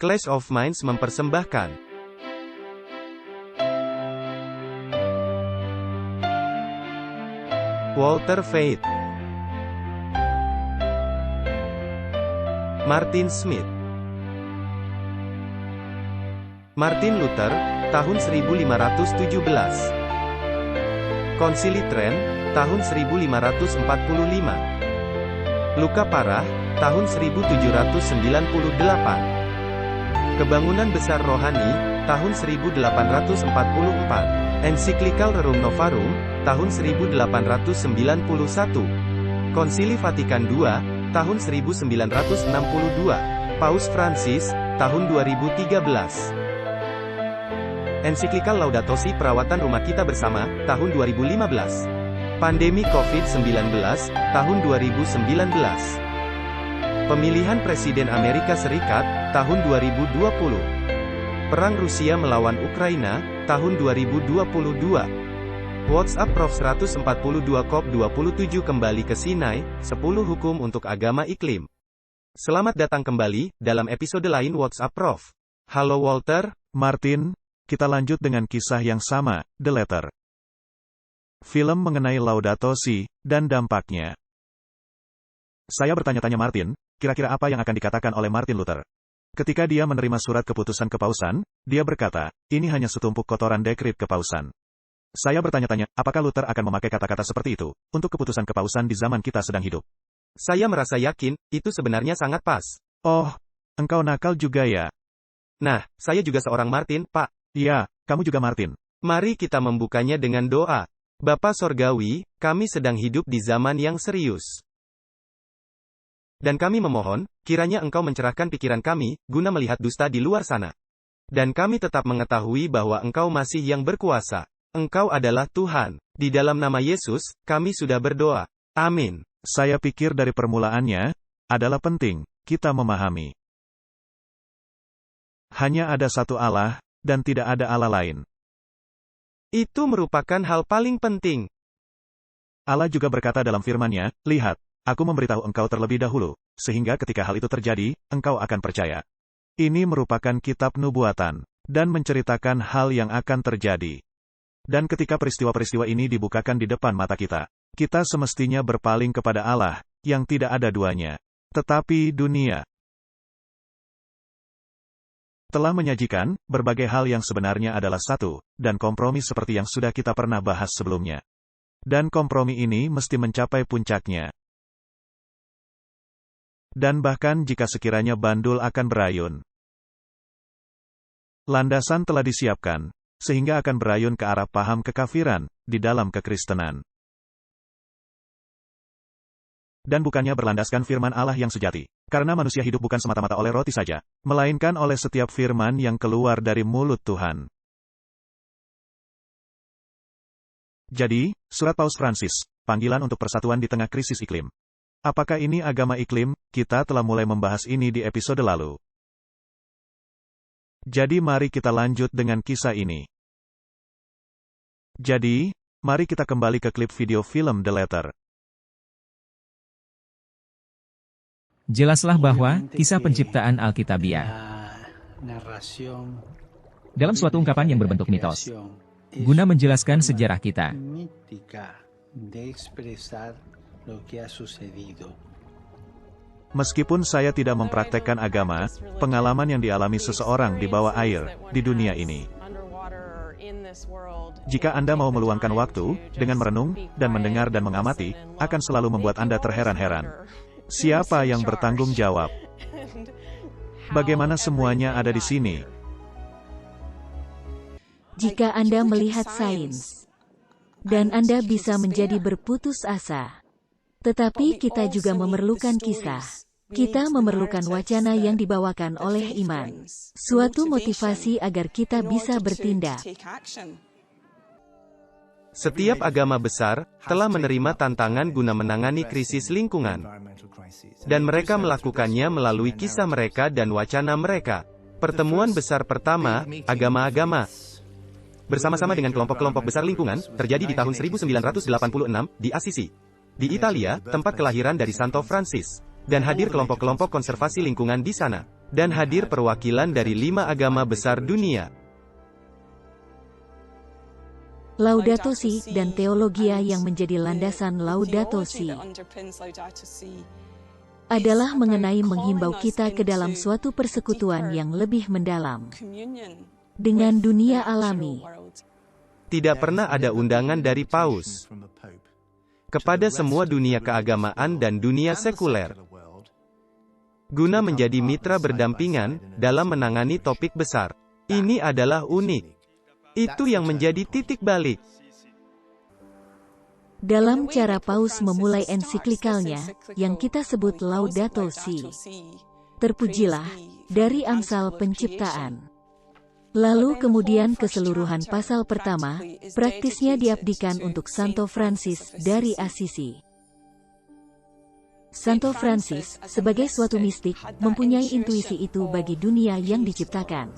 Clash of Minds mempersembahkan Walter Veith, Martin Smith, Martin Luther, tahun 1517. Konsili Trent, tahun 1545. Luka Parah, tahun 1798. Kebangunan Besar Rohani, tahun 1844. Ensiklikal Rerum Novarum, tahun 1891. Konsili Vatikan II, tahun 1962. Paus Francis, tahun 2013. Ensiklikal Laudato Si Perawatan Rumah Kita Bersama, tahun 2015. Pandemi COVID-19, tahun 2019. Pemilihan Presiden Amerika Serikat, tahun 2020. Perang Rusia melawan Ukraina, tahun 2022. WhatsApp Prof 142 COP27 kembali ke Sinai, 10 hukum untuk agama iklim. Selamat datang kembali, dalam episode lain WhatsApp Prof. Halo Walter, Martin, kita lanjut dengan kisah yang sama, The Letter. Film mengenai Laudato Si, dan dampaknya. Saya bertanya-tanya Martin, kira-kira apa yang akan dikatakan oleh Martin Luther? Ketika dia menerima surat keputusan kepausan, dia berkata, ini hanya setumpuk kotoran dekrit kepausan. Saya bertanya-tanya, apakah Luther akan memakai kata-kata seperti itu, untuk keputusan kepausan di zaman kita sedang hidup? Saya merasa yakin, itu sebenarnya sangat pas. Oh, engkau nakal juga ya? Nah, saya juga seorang Martin, Pak. Ya, kamu juga Martin. Mari kita membukanya dengan doa. Bapa Sorgawi, kami sedang hidup di zaman yang serius. Dan kami memohon, kiranya Engkau mencerahkan pikiran kami, guna melihat dusta di luar sana. Dan kami tetap mengetahui bahwa Engkau masih yang berkuasa. Engkau adalah Tuhan. Di dalam nama Yesus, kami sudah berdoa. Amin. Saya pikir dari permulaannya, adalah penting, kita memahami. Hanya ada satu Allah, dan tidak ada Allah lain. Itu merupakan hal paling penting. Allah juga berkata dalam firman-Nya, lihat, aku memberitahu engkau terlebih dahulu, sehingga ketika hal itu terjadi, engkau akan percaya. Ini merupakan kitab nubuatan, dan menceritakan hal yang akan terjadi. Dan ketika peristiwa-peristiwa ini dibukakan di depan mata kita, kita semestinya berpaling kepada Allah, yang tidak ada duanya. Tetapi dunia telah menyajikan berbagai hal yang sebenarnya adalah satu, dan kompromi seperti yang sudah kita pernah bahas sebelumnya. Dan kompromi ini mesti mencapai puncaknya. Dan bahkan jika sekiranya bandul akan berayun, landasan telah disiapkan, sehingga akan berayun ke arah paham kekafiran, di dalam kekristenan. Dan bukannya berlandaskan firman Allah yang sejati. Karena manusia hidup bukan semata-mata oleh roti saja, melainkan oleh setiap firman yang keluar dari mulut Tuhan. Jadi, surat Paus Francis, panggilan untuk persatuan di tengah krisis iklim. Apakah ini agama iklim? Kita telah mulai membahas ini di episode lalu. Jadi mari kita lanjut dengan kisah ini. Jadi, mari kita kembali ke klip video film The Letter. Jelaslah bahwa kisah penciptaan Alkitabiah dalam suatu ungkapan yang berbentuk mitos, guna menjelaskan sejarah kita. Meskipun saya tidak mempraktekkan agama, pengalaman yang dialami seseorang di bawah air, di dunia ini. Jika Anda mau meluangkan waktu, dengan merenung, dan mendengar dan mengamati, akan selalu membuat Anda terheran-heran. Siapa yang bertanggung jawab? Bagaimana semuanya ada di sini? Jika Anda melihat sains, dan Anda bisa menjadi berputus asa. Tetapi kita juga memerlukan kisah. Kita memerlukan wacana yang dibawakan oleh iman. Suatu motivasi agar kita bisa bertindak. Setiap agama besar telah menerima tantangan guna menangani krisis lingkungan. Dan mereka melakukannya melalui kisah mereka dan wacana mereka. Pertemuan besar pertama, agama-agama. Bersama-sama dengan kelompok-kelompok besar lingkungan, terjadi di tahun 1986, di Assisi. Di Italia, tempat kelahiran dari Santo Francis. Dan hadir kelompok-kelompok konservasi lingkungan di sana. dan hadir perwakilan dari 5 agama besar dunia. Laudato Si dan Theologia yang menjadi landasan Laudato Si adalah mengenai menghimbau kita ke dalam suatu persekutuan yang lebih mendalam dengan dunia alami. Tidak pernah ada undangan dari Paus kepada semua dunia keagamaan dan dunia sekuler, guna menjadi mitra berdampingan dalam menangani topik besar. Ini adalah unik. Itu yang menjadi titik balik. Dalam cara Paus memulai ensiklikalnya, yang kita sebut Laudato Si, terpujilah, dari Amsal Penciptaan. Lalu kemudian keseluruhan pasal pertama, praktisnya diabdikan untuk Santo Francis dari Assisi. Santo Francis, sebagai suatu mistik, mempunyai intuisi itu bagi dunia yang diciptakan.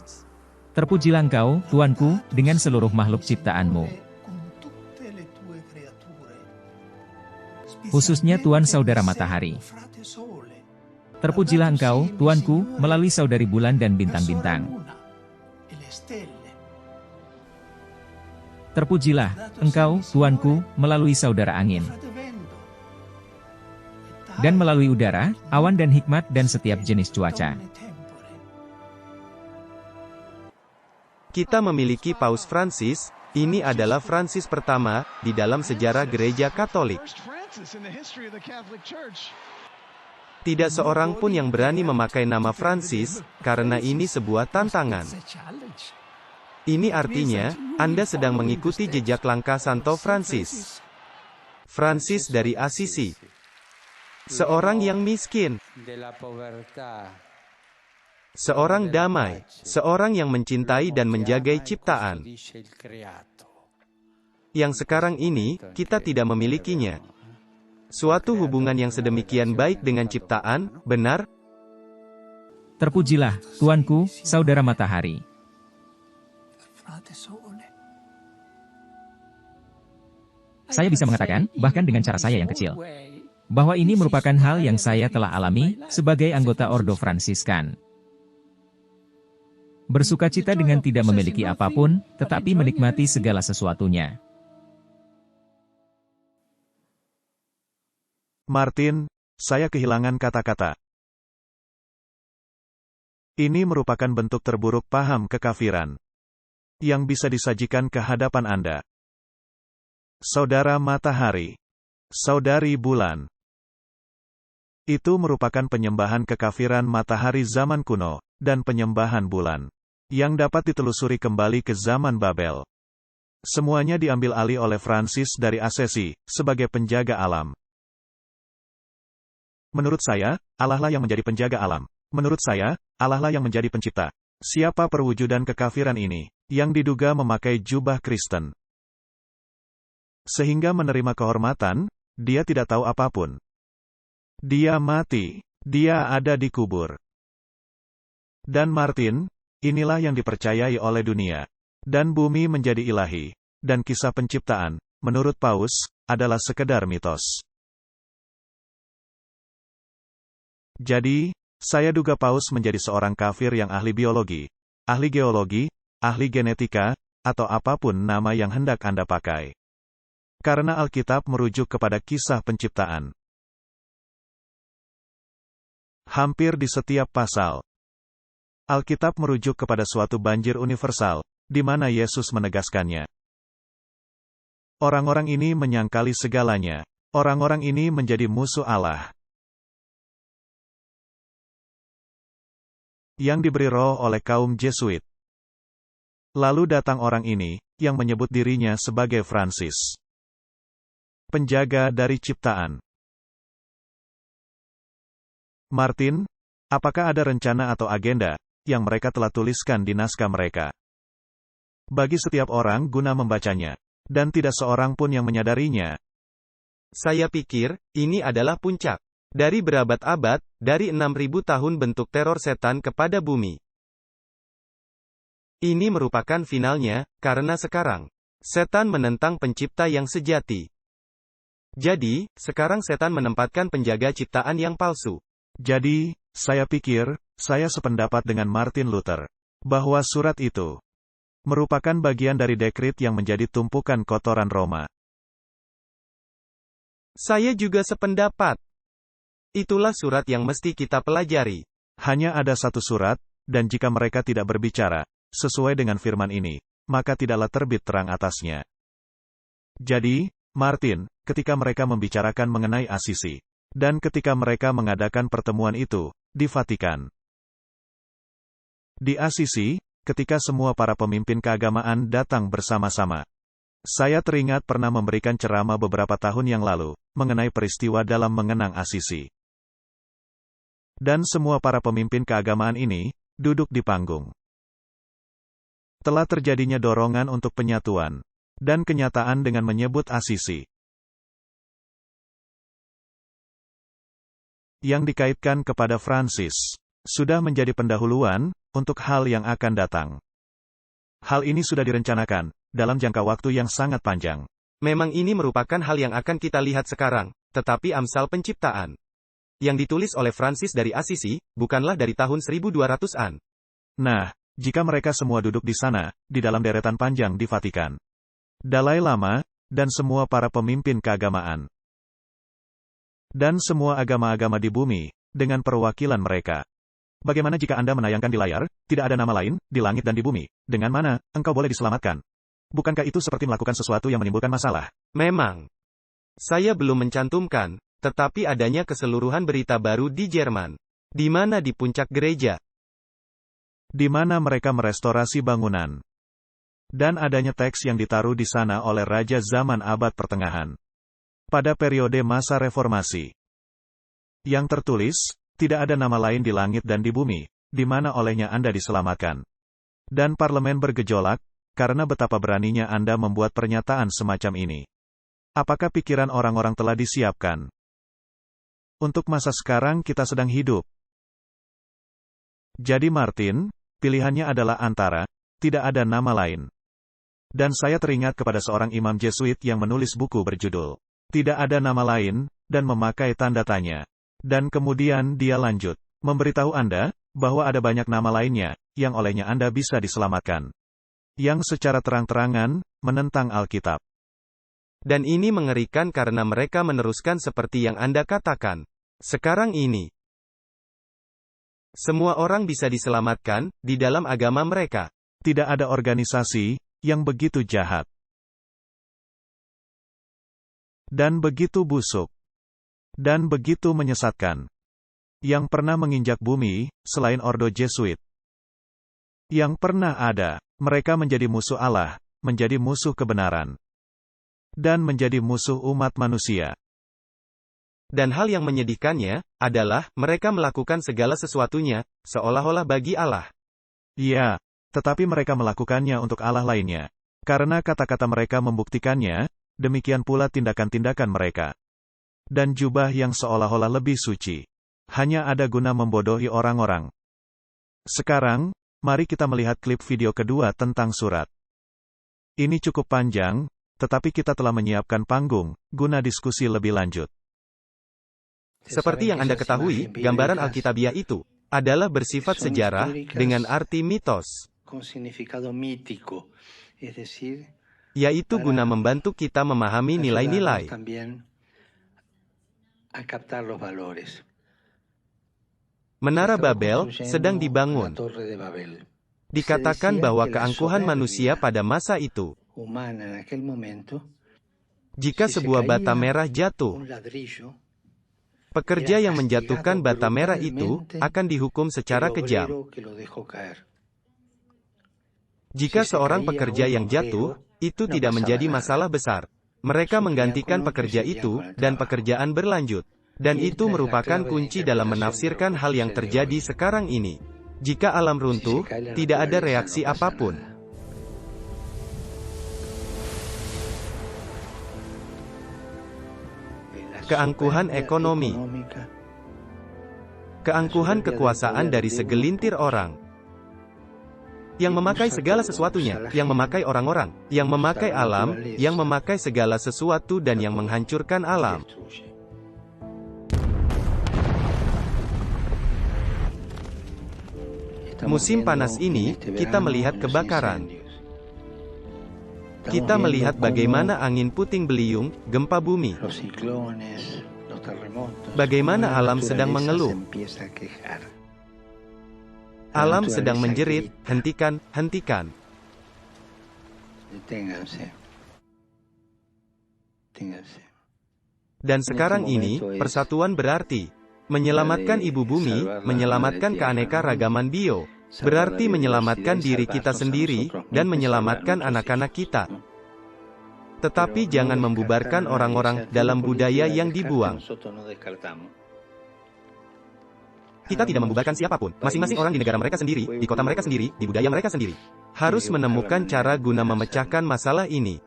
Terpujilah Engkau, Tuanku, dengan seluruh makhluk ciptaanmu. Khususnya Tuan Saudara Matahari. Terpujilah Engkau, Tuanku, melalui saudari bulan dan bintang-bintang. Terpujilah Engkau, Tuanku, melalui saudara angin. Dan melalui udara, awan dan hikmat dan setiap jenis cuaca. Kita memiliki Paus Francis. Ini adalah Francis pertama di dalam sejarah Gereja Katolik. Tidak seorang pun yang berani memakai nama Francis, karena ini sebuah tantangan. Ini artinya, Anda sedang mengikuti jejak langkah Santo Francis. Francis dari Assisi. Seorang yang miskin. Seorang damai. Seorang yang mencintai dan menjaga ciptaan. Yang sekarang ini, kita tidak memilikinya. Suatu hubungan yang sedemikian baik dengan ciptaan, benar? Terpujilah, Tuanku, Saudara Matahari. Saya bisa mengatakan, bahkan dengan cara saya yang kecil, bahwa ini merupakan hal yang saya telah alami sebagai anggota Ordo Fransiskan. Bersukacita dengan tidak memiliki apapun, tetapi menikmati segala sesuatunya. Martin, saya kehilangan kata-kata. Ini merupakan bentuk terburuk paham kekafiran yang bisa disajikan ke hadapan Anda. Saudara Matahari, Saudari Bulan. Itu merupakan penyembahan kekafiran matahari zaman kuno, dan penyembahan bulan, yang dapat ditelusuri kembali ke zaman Babel. Semuanya diambil alih oleh Francis dari Assisi, sebagai penjaga alam. Menurut saya, Allah lah yang menjadi penjaga alam. Menurut saya, Allah lah yang menjadi pencipta. Siapa perwujudan kekafiran ini, yang diduga memakai jubah Kristen, sehingga menerima kehormatan, dia tidak tahu apapun. Dia mati, dia ada di kubur. Dan Martin, inilah yang dipercayai oleh dunia. Dan bumi menjadi ilahi. Dan kisah penciptaan, menurut Paus, adalah sekedar mitos. Jadi, saya duga Paus menjadi seorang kafir yang ahli biologi, ahli geologi, ahli genetika, atau apapun nama yang hendak Anda pakai. Karena Alkitab merujuk kepada kisah penciptaan. Hampir di setiap pasal, Alkitab merujuk kepada suatu banjir universal, di mana Yesus menegaskannya. Orang-orang ini menyangkali segalanya. Orang-orang ini menjadi musuh Allah, yang diberi roh oleh kaum Jesuit. Lalu datang orang ini, yang menyebut dirinya sebagai Francis, penjaga dari ciptaan. Martin, apakah ada rencana atau agenda, yang mereka telah tuliskan di naskah mereka? Bagi setiap orang guna membacanya, dan tidak seorang pun yang menyadarinya. Saya pikir, ini adalah puncak. Dari berabad-abad, dari 6.000 tahun bentuk teror setan kepada bumi. Ini merupakan finalnya, karena sekarang, setan menentang pencipta yang sejati. Jadi, sekarang setan menempatkan penjaga ciptaan yang palsu. Jadi, saya pikir, saya sependapat dengan Martin Luther, bahwa surat itu merupakan bagian dari dekrit yang menjadi tumpukan kotoran Roma. Saya juga sependapat. Itulah surat yang mesti kita pelajari. Hanya ada satu surat, dan jika mereka tidak berbicara sesuai dengan firman ini, maka tidaklah terbit terang atasnya. Jadi, Martin, ketika mereka membicarakan mengenai Asisi, dan ketika mereka mengadakan pertemuan itu di Vatikan. Di Asisi, ketika semua para pemimpin keagamaan datang bersama-sama. Saya teringat pernah memberikan ceramah beberapa tahun yang lalu, mengenai peristiwa dalam mengenang Asisi. Dan semua para pemimpin keagamaan ini, duduk di panggung. Telah terjadinya dorongan untuk penyatuan, dan kenyataan dengan menyebut Asisi. Yang dikaitkan kepada Francis, sudah menjadi pendahuluan, untuk hal yang akan datang. Hal ini sudah direncanakan, dalam jangka waktu yang sangat panjang. Memang ini merupakan hal yang akan kita lihat sekarang, tetapi Amsal Penciptaan yang ditulis oleh Francis dari Asisi, bukanlah dari tahun 1200-an. Nah, jika mereka semua duduk di sana, di dalam deretan panjang di Vatikan, Dalai Lama, dan semua para pemimpin keagamaan, dan semua agama-agama di bumi, dengan perwakilan mereka. Bagaimana jika Anda menayangkan di layar, tidak ada nama lain, di langit dan di bumi, dengan mana, engkau boleh diselamatkan? Bukankah itu seperti melakukan sesuatu yang menimbulkan masalah? Memang. Saya belum mencantumkan, tetapi adanya keseluruhan berita baru di Jerman. Di mana di puncak gereja. Di mana mereka merestorasi bangunan. Dan adanya teks yang ditaruh di sana oleh Raja zaman abad pertengahan. Pada periode masa reformasi. Yang tertulis, tidak ada nama lain di langit dan di bumi, di mana olehnya Anda diselamatkan. Dan parlemen bergejolak, karena betapa beraninya Anda membuat pernyataan semacam ini. Apakah pikiran orang-orang telah disiapkan? Untuk masa sekarang kita sedang hidup. Jadi Martin, pilihannya adalah antara, tidak ada nama lain. Dan saya teringat kepada seorang imam Jesuit yang menulis buku berjudul, Tidak ada nama lain, dan memakai tanda tanya. Dan kemudian dia lanjut, memberitahu Anda, bahwa ada banyak nama lainnya, yang olehnya Anda bisa diselamatkan. Yang secara terang-terangan, menentang Alkitab. Dan ini mengerikan karena mereka meneruskan seperti yang Anda katakan. Sekarang ini, semua orang bisa diselamatkan, di dalam agama mereka. Tidak ada organisasi, yang begitu jahat. Dan begitu busuk. Dan begitu menyesatkan. Yang pernah menginjak bumi, selain Ordo Jesuit. Yang pernah ada. Mereka menjadi musuh Allah, menjadi musuh kebenaran, dan menjadi musuh umat manusia. Dan hal yang menyedihkannya, adalah, mereka melakukan segala sesuatunya, seolah-olah bagi Allah. Ya, tetapi mereka melakukannya untuk Allah lainnya. Karena kata-kata mereka membuktikannya, demikian pula tindakan-tindakan mereka. Dan jubah yang seolah-olah lebih suci, hanya ada guna membodohi orang-orang. Sekarang, mari kita melihat klip video kedua tentang surat. Ini cukup panjang, tetapi kita telah menyiapkan panggung, guna diskusi lebih lanjut. Seperti yang Anda ketahui, gambaran Alkitabiah itu, adalah bersifat sejarah, dengan arti mitos. Yaitu guna membantu kita memahami nilai-nilai. Menara Babel sedang dibangun. Dikatakan bahwa keangkuhan manusia pada masa itu, jika sebuah bata merah jatuh, pekerja yang menjatuhkan bata merah itu akan dihukum secara kejam. Jika seorang pekerja yang jatuh, itu tidak menjadi masalah besar. Mereka menggantikan pekerja itu, dan pekerjaan berlanjut. Dan itu merupakan kunci dalam menafsirkan hal yang terjadi sekarang ini. Jika alam runtuh, tidak ada reaksi apapun. Keangkuhan ekonomi. Keangkuhan kekuasaan dari segelintir orang. Yang memakai segala sesuatunya, yang memakai orang-orang, yang memakai alam, yang memakai segala sesuatu dan yang menghancurkan alam. Musim panas ini, kita melihat kebakaran. Kita melihat bagaimana angin puting beliung, gempa bumi. Bagaimana alam sedang mengeluh. Alam sedang menjerit, hentikan, hentikan. Dan sekarang ini, persatuan berarti menyelamatkan ibu bumi, menyelamatkan keanekaragaman bio, berarti menyelamatkan diri kita sendiri, dan menyelamatkan anak-anak kita. Tetapi jangan membubarkan orang-orang dalam budaya yang dibuang. Kita tidak membubarkan siapapun, masing-masing orang di negara mereka sendiri, di kota mereka sendiri, di budaya mereka sendiri. Harus menemukan cara guna memecahkan masalah ini.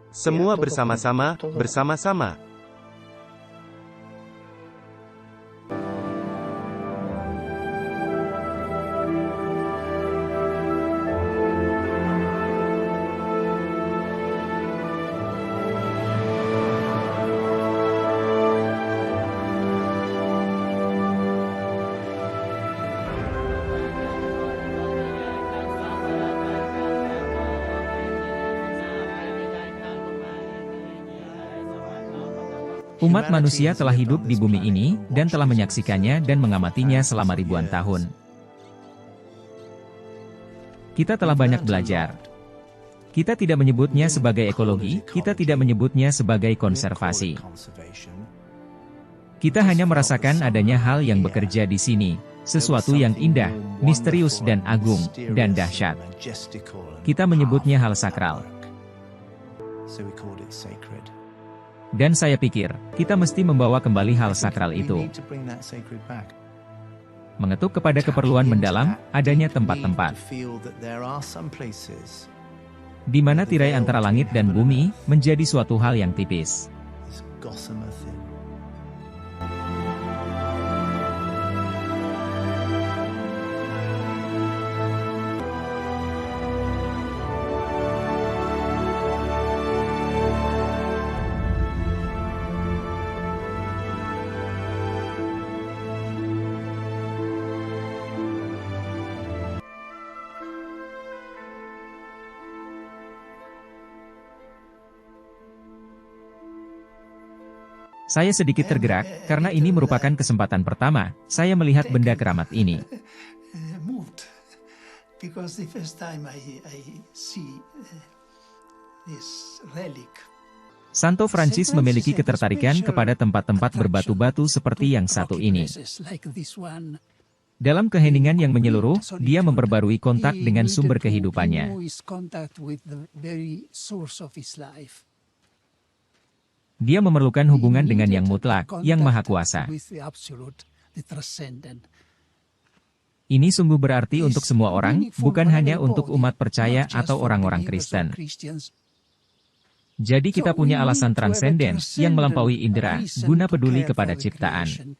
Semua bersama-sama, bersama-sama. Umat manusia telah hidup di bumi ini, dan telah menyaksikannya dan mengamatinya selama ribuan tahun. Kita telah banyak belajar. Kita tidak menyebutnya sebagai ekologi, kita tidak menyebutnya sebagai konservasi. Kita hanya merasakan adanya hal yang bekerja di sini, sesuatu yang indah, misterius dan agung, dan dahsyat. Kita menyebutnya hal sakral. Dan saya pikir, kita mesti membawa kembali hal sakral itu. Mengetuk kepada keperluan mendalam, adanya tempat-tempat di mana tirai antara langit dan bumi menjadi suatu hal yang tipis. Saya sedikit tergerak, karena ini merupakan kesempatan pertama, saya melihat benda keramat ini. Santo Francis memiliki ketertarikan kepada tempat-tempat berbatu-batu seperti yang satu ini. Dalam keheningan yang menyeluruh, dia memperbarui kontak dengan sumber kehidupannya. Dia memerlukan hubungan dengan yang mutlak, yang maha kuasa. Ini sungguh berarti untuk semua orang, bukan hanya untuk umat percaya atau orang-orang Kristen. Jadi kita punya alasan transenden, yang melampaui indera, guna peduli kepada ciptaan.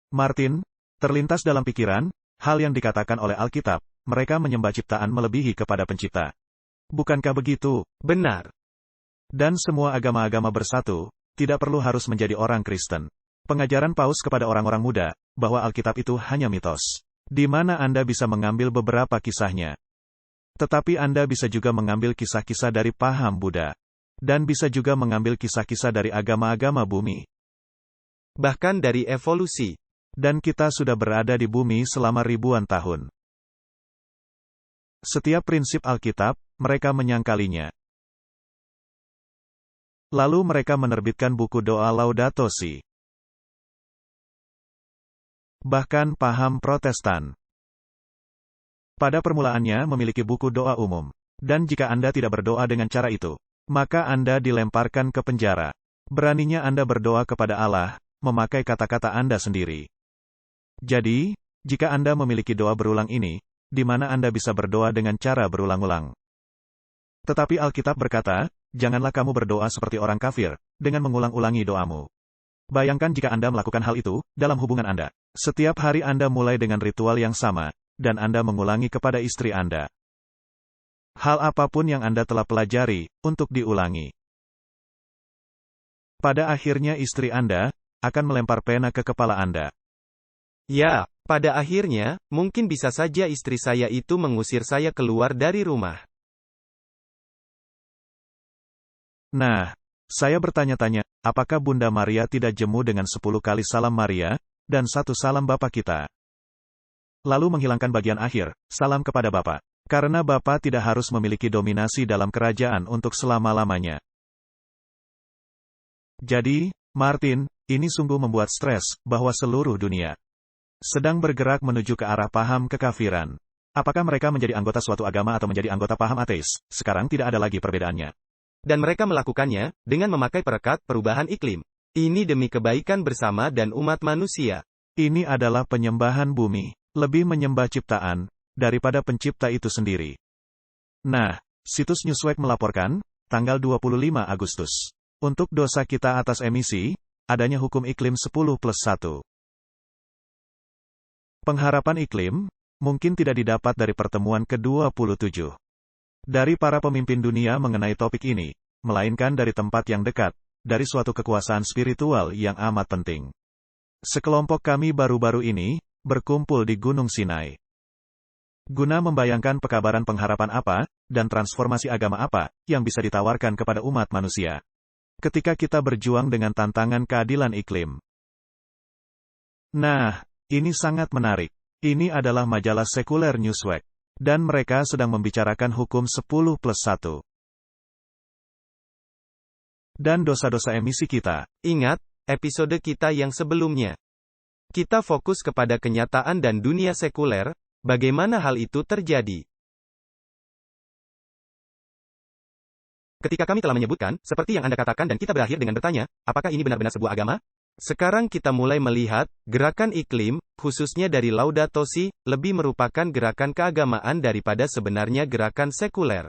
Martin, terlintas dalam pikiran, hal yang dikatakan oleh Alkitab, mereka menyembah ciptaan melebihi kepada pencipta. Bukankah begitu? Benar. Dan semua agama-agama bersatu, tidak perlu harus menjadi orang Kristen. Pengajaran Paus kepada orang-orang muda, bahwa Alkitab itu hanya mitos, di mana Anda bisa mengambil beberapa kisahnya. Tetapi Anda bisa juga mengambil kisah-kisah dari paham Buddha. Dan bisa juga mengambil kisah-kisah dari agama-agama bumi. Bahkan dari evolusi. Dan kita sudah berada di bumi selama ribuan tahun. Setiap prinsip Alkitab, mereka menyangkalinya. Lalu mereka menerbitkan buku doa Laudato Si. Bahkan paham Protestan pada permulaannya memiliki buku doa umum. Dan jika Anda tidak berdoa dengan cara itu, maka Anda dilemparkan ke penjara. Beraninya Anda berdoa kepada Allah, memakai kata-kata Anda sendiri. Jadi, jika Anda memiliki doa berulang ini, di mana Anda bisa berdoa dengan cara berulang-ulang. Tetapi Alkitab berkata, janganlah kamu berdoa seperti orang kafir, dengan mengulang-ulangi doamu. Bayangkan jika Anda melakukan hal itu, dalam hubungan Anda. Setiap hari Anda mulai dengan ritual yang sama, dan Anda mengulangi kepada istri Anda. Hal apapun yang Anda telah pelajari, untuk diulangi. Pada akhirnya istri Anda, akan melempar pena ke kepala Anda. Ya, pada akhirnya, mungkin bisa saja istri saya itu mengusir saya keluar dari rumah. Nah, saya bertanya-tanya, apakah Bunda Maria tidak jemu dengan 10 kali salam Maria, dan 1 salam Bapa kita? Lalu menghilangkan bagian akhir, salam kepada Bapa. Karena Bapa tidak harus memiliki dominasi dalam kerajaan untuk selama-lamanya. Jadi, Martin, ini sungguh membuat stres, bahwa seluruh dunia sedang bergerak menuju ke arah paham kekafiran. Apakah mereka menjadi anggota suatu agama atau menjadi anggota paham ateis, sekarang tidak ada lagi perbedaannya. Dan mereka melakukannya, dengan memakai perekat perubahan iklim. Ini demi kebaikan bersama dan umat manusia. Ini adalah penyembahan bumi, lebih menyembah ciptaan, daripada pencipta itu sendiri. Nah, situs Newsweek melaporkan, tanggal 25 Agustus. Untuk dosa kita atas emisi, adanya hukum iklim 10+1. Pengharapan iklim, mungkin tidak didapat dari pertemuan ke-27 dari para pemimpin dunia mengenai topik ini, melainkan dari tempat yang dekat, dari suatu kekuasaan spiritual yang amat penting. Sekelompok kami baru-baru ini, berkumpul di Gunung Sinai. Guna membayangkan pekabaran pengharapan apa, dan transformasi agama apa, yang bisa ditawarkan kepada umat manusia. Ketika kita berjuang dengan tantangan keadilan iklim. Nah, ini sangat menarik. Ini adalah majalah sekuler Newsweek. Dan mereka sedang membicarakan hukum 10+1. Dan dosa-dosa emisi kita. Ingat, episode kita yang sebelumnya. Kita fokus kepada kenyataan dan dunia sekuler, bagaimana hal itu terjadi. Ketika kami telah menyebutkan, seperti yang Anda katakan dan kita berakhir dengan bertanya, apakah ini benar-benar sebuah agama? Sekarang kita mulai melihat, gerakan iklim, khususnya dari Laudato Si, lebih merupakan gerakan keagamaan daripada sebenarnya gerakan sekuler.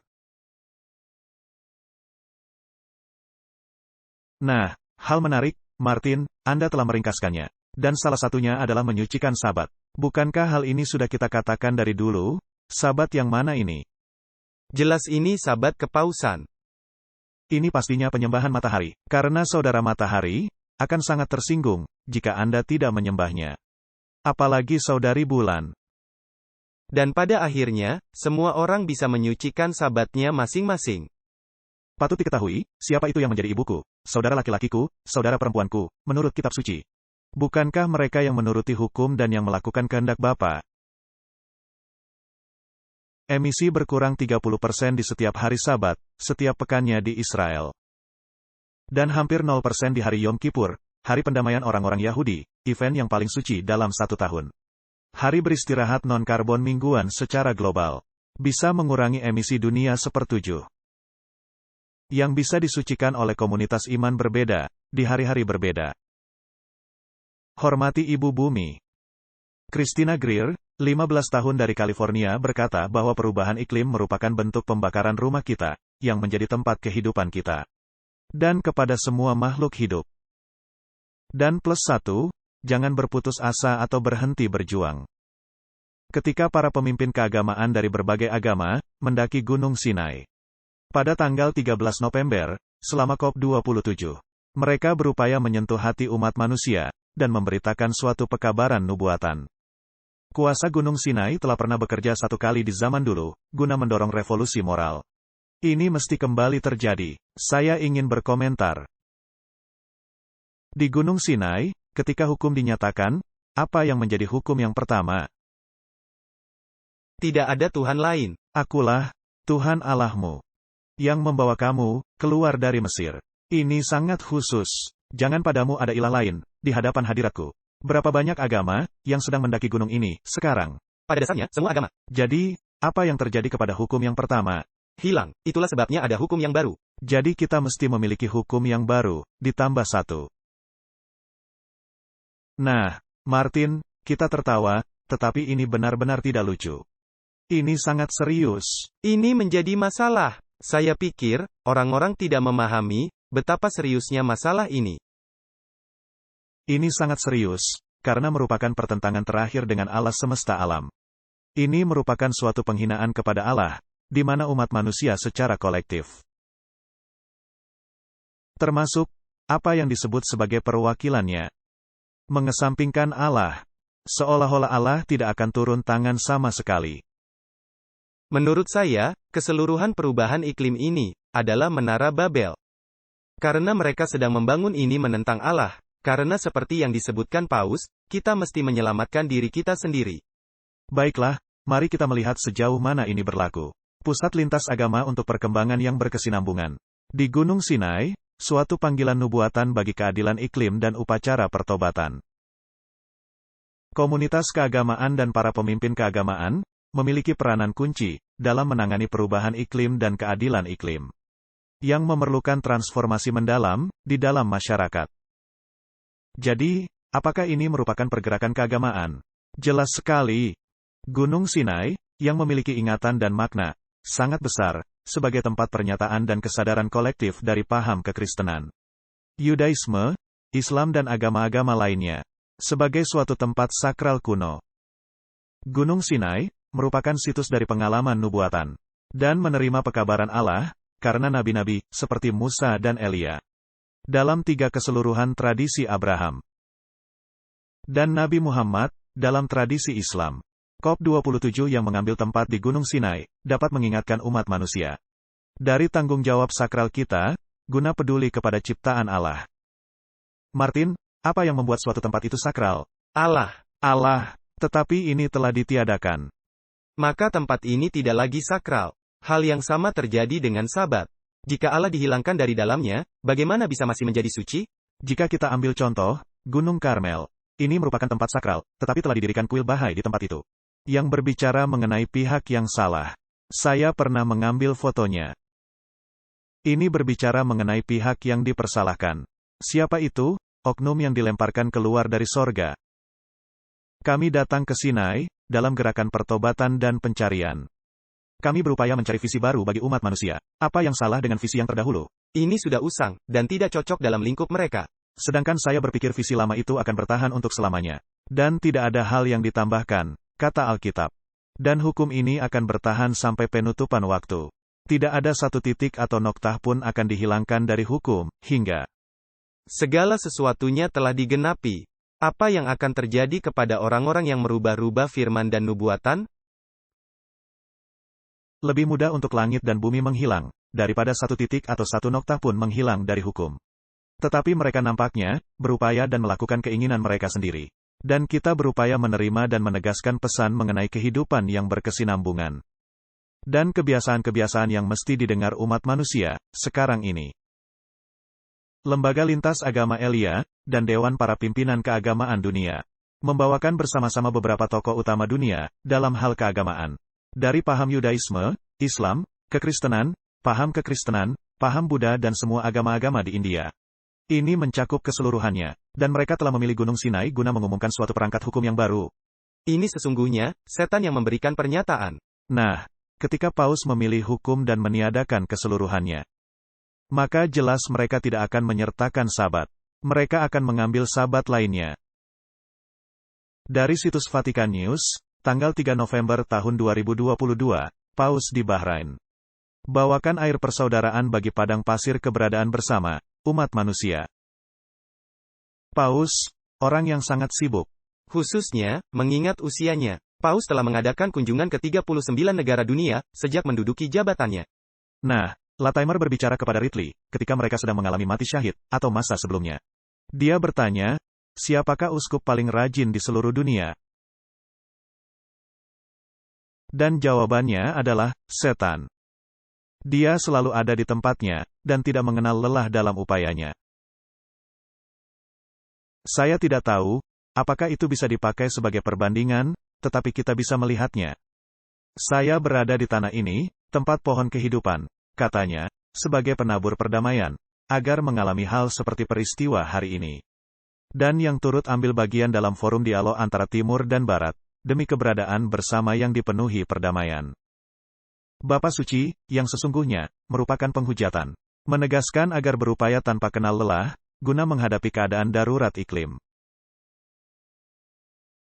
Nah, hal menarik, Martin, Anda telah meringkaskannya. Dan salah satunya adalah menyucikan Sabat. Bukankah hal ini sudah kita katakan dari dulu? Sabat yang mana ini? Jelas ini Sabat kepausan. Ini pastinya penyembahan matahari. Karena saudara matahari akan sangat tersinggung jika Anda tidak menyembahnya. Apalagi saudari bulan. Dan pada akhirnya, semua orang bisa menyucikan sabatnya masing-masing. Patut diketahui, siapa itu yang menjadi ibuku, saudara laki-lakiku, saudara perempuanku, menurut kitab suci. Bukankah mereka yang menuruti hukum dan yang melakukan kehendak Bapa? Emisi berkurang 30% di setiap hari Sabat, setiap pekannya di Israel. Dan hampir 0% di hari Yom Kippur, hari pendamaian orang-orang Yahudi, event yang paling suci dalam 1 tahun. Hari beristirahat non-karbon mingguan secara global. Bisa mengurangi emisi dunia 1/7. Yang bisa disucikan oleh komunitas iman berbeda, di hari-hari berbeda. Hormati Ibu Bumi. Christina Greer, 15 tahun dari California berkata bahwa perubahan iklim merupakan bentuk pembakaran rumah kita, yang menjadi tempat kehidupan kita. Dan kepada semua makhluk hidup. Dan +1, jangan berputus asa atau berhenti berjuang. Ketika para pemimpin keagamaan dari berbagai agama, mendaki Gunung Sinai. Pada tanggal 13 November, selama COP27, mereka berupaya menyentuh hati umat manusia, dan memberitakan suatu pekabaran nubuatan. Kuasa Gunung Sinai telah pernah bekerja 1 kali di zaman dulu, guna mendorong revolusi moral. Ini mesti kembali terjadi. Saya ingin berkomentar. Di Gunung Sinai, ketika hukum dinyatakan, apa yang menjadi hukum yang pertama? Tidak ada Tuhan lain. Akulah, Tuhan Allahmu, yang membawa kamu keluar dari Mesir. Ini sangat khusus. Jangan padamu ada ilah lain, di hadapan hadiratku. Berapa banyak agama, yang sedang mendaki gunung ini, sekarang? Pada dasarnya, semua agama. Jadi, apa yang terjadi kepada hukum yang pertama? Hilang. Itulah sebabnya ada hukum yang baru. Jadi kita mesti memiliki hukum yang baru, ditambah 1. Nah, Martin, kita tertawa, tetapi ini benar-benar tidak lucu. Ini sangat serius. Ini menjadi masalah. Saya pikir, orang-orang tidak memahami, betapa seriusnya masalah ini. Ini sangat serius, karena merupakan pertentangan terakhir dengan Allah semesta alam. Ini merupakan suatu penghinaan kepada Allah, di mana umat manusia secara kolektif. Termasuk, apa yang disebut sebagai perwakilannya. Mengesampingkan Allah. Seolah-olah Allah tidak akan turun tangan sama sekali. Menurut saya, keseluruhan perubahan iklim ini adalah Menara Babel. Karena mereka sedang membangun ini menentang Allah, karena seperti yang disebutkan Paus, kita mesti menyelamatkan diri kita sendiri. Baiklah, mari kita melihat sejauh mana ini berlaku. Pusat lintas agama untuk perkembangan yang berkesinambungan. Di Gunung Sinai, suatu panggilan nubuatan bagi keadilan iklim dan upacara pertobatan. Komunitas keagamaan dan para pemimpin keagamaan memiliki peranan kunci dalam menangani perubahan iklim dan keadilan iklim yang memerlukan transformasi mendalam di dalam masyarakat. Jadi, apakah ini merupakan pergerakan keagamaan? Jelas sekali. Gunung Sinai, yang memiliki ingatan dan makna sangat besar, sebagai tempat pernyataan dan kesadaran kolektif dari paham kekristenan, Yudaisme, Islam dan agama-agama lainnya, sebagai suatu tempat sakral kuno. Gunung Sinai merupakan situs dari pengalaman nubuatan dan menerima pekabaran Allah karena nabi-nabi seperti Musa dan Elia dalam 3 keseluruhan tradisi Abraham dan Nabi Muhammad dalam tradisi Islam. COP27 yang mengambil tempat di Gunung Sinai dapat mengingatkan umat manusia dari tanggung jawab sakral kita guna peduli kepada ciptaan Allah. Martin, apa yang membuat suatu tempat itu sakral? Allah. Tetapi ini telah ditiadakan. Maka tempat ini tidak lagi sakral. Hal yang sama terjadi dengan Sabat. Jika Allah dihilangkan dari dalamnya, bagaimana bisa masih menjadi suci? Jika kita ambil contoh, Gunung Karmel. Ini merupakan tempat sakral, tetapi telah didirikan kuil bahai di tempat itu. Yang berbicara mengenai pihak yang salah. Saya pernah mengambil fotonya. Ini berbicara mengenai pihak yang dipersalahkan. Siapa itu? Oknum yang dilemparkan keluar dari sorga. Kami datang ke Sinai dalam gerakan pertobatan dan pencarian. Kami berupaya mencari visi baru bagi umat manusia. Apa yang salah dengan visi yang terdahulu? Ini sudah usang, dan tidak cocok dalam lingkup mereka. Sedangkan saya berpikir visi lama itu akan bertahan untuk selamanya. Dan tidak ada hal yang ditambahkan, kata Alkitab. Dan hukum ini akan bertahan sampai penutupan waktu. Tidak ada satu titik atau noktah pun akan dihilangkan dari hukum, hingga segala sesuatunya telah digenapi. Apa yang akan terjadi kepada orang-orang yang merubah-rubah firman dan nubuatan? Lebih mudah untuk langit dan bumi menghilang, daripada satu titik atau satu noktah pun menghilang dari hukum. Tetapi mereka nampaknya berupaya dan melakukan keinginan mereka sendiri. Dan kita berupaya menerima dan menegaskan pesan mengenai kehidupan yang berkesinambungan. Dan kebiasaan-kebiasaan yang mesti didengar umat manusia, sekarang ini. Lembaga Lintas Agama Elia, dan Dewan Para Pimpinan Keagamaan Dunia, membawakan bersama-sama beberapa tokoh utama dunia, dalam hal keagamaan. Dari paham Yudaisme, Islam, Kekristenan, paham Buddha dan semua agama-agama di India. Ini mencakup keseluruhannya, dan mereka telah memilih Gunung Sinai guna mengumumkan suatu perangkat hukum yang baru. Ini sesungguhnya, setan yang memberikan pernyataan. Nah, ketika Paus memilih hukum dan meniadakan keseluruhannya, maka jelas mereka tidak akan menyertakan Sabat. Mereka akan mengambil Sabat lainnya. Dari situs Vatican News, tanggal 3 November tahun 2022, Paus di Bahrain. Bawakan air persaudaraan bagi padang pasir keberadaan bersama, umat manusia. Paus, orang yang sangat sibuk. Khususnya, mengingat usianya. Paus telah mengadakan kunjungan ke 39 negara dunia, sejak menduduki jabatannya. Nah, Latimer berbicara kepada Ridley, ketika mereka sedang mengalami mati syahid, atau masa sebelumnya. Dia bertanya, siapakah uskup paling rajin di seluruh dunia? Dan jawabannya adalah, setan. Dia selalu ada di tempatnya, dan tidak mengenal lelah dalam upayanya. Saya tidak tahu, apakah itu bisa dipakai sebagai perbandingan, tetapi kita bisa melihatnya. Saya berada di tanah ini, tempat pohon kehidupan, katanya, sebagai penabur perdamaian, agar mengalami hal seperti peristiwa hari ini. Dan yang turut ambil bagian dalam forum dialog antara Timur dan Barat, demi keberadaan bersama yang dipenuhi perdamaian. Bapa Suci, yang sesungguhnya, merupakan penghujatan. Menegaskan agar berupaya tanpa kenal lelah, guna menghadapi keadaan darurat iklim.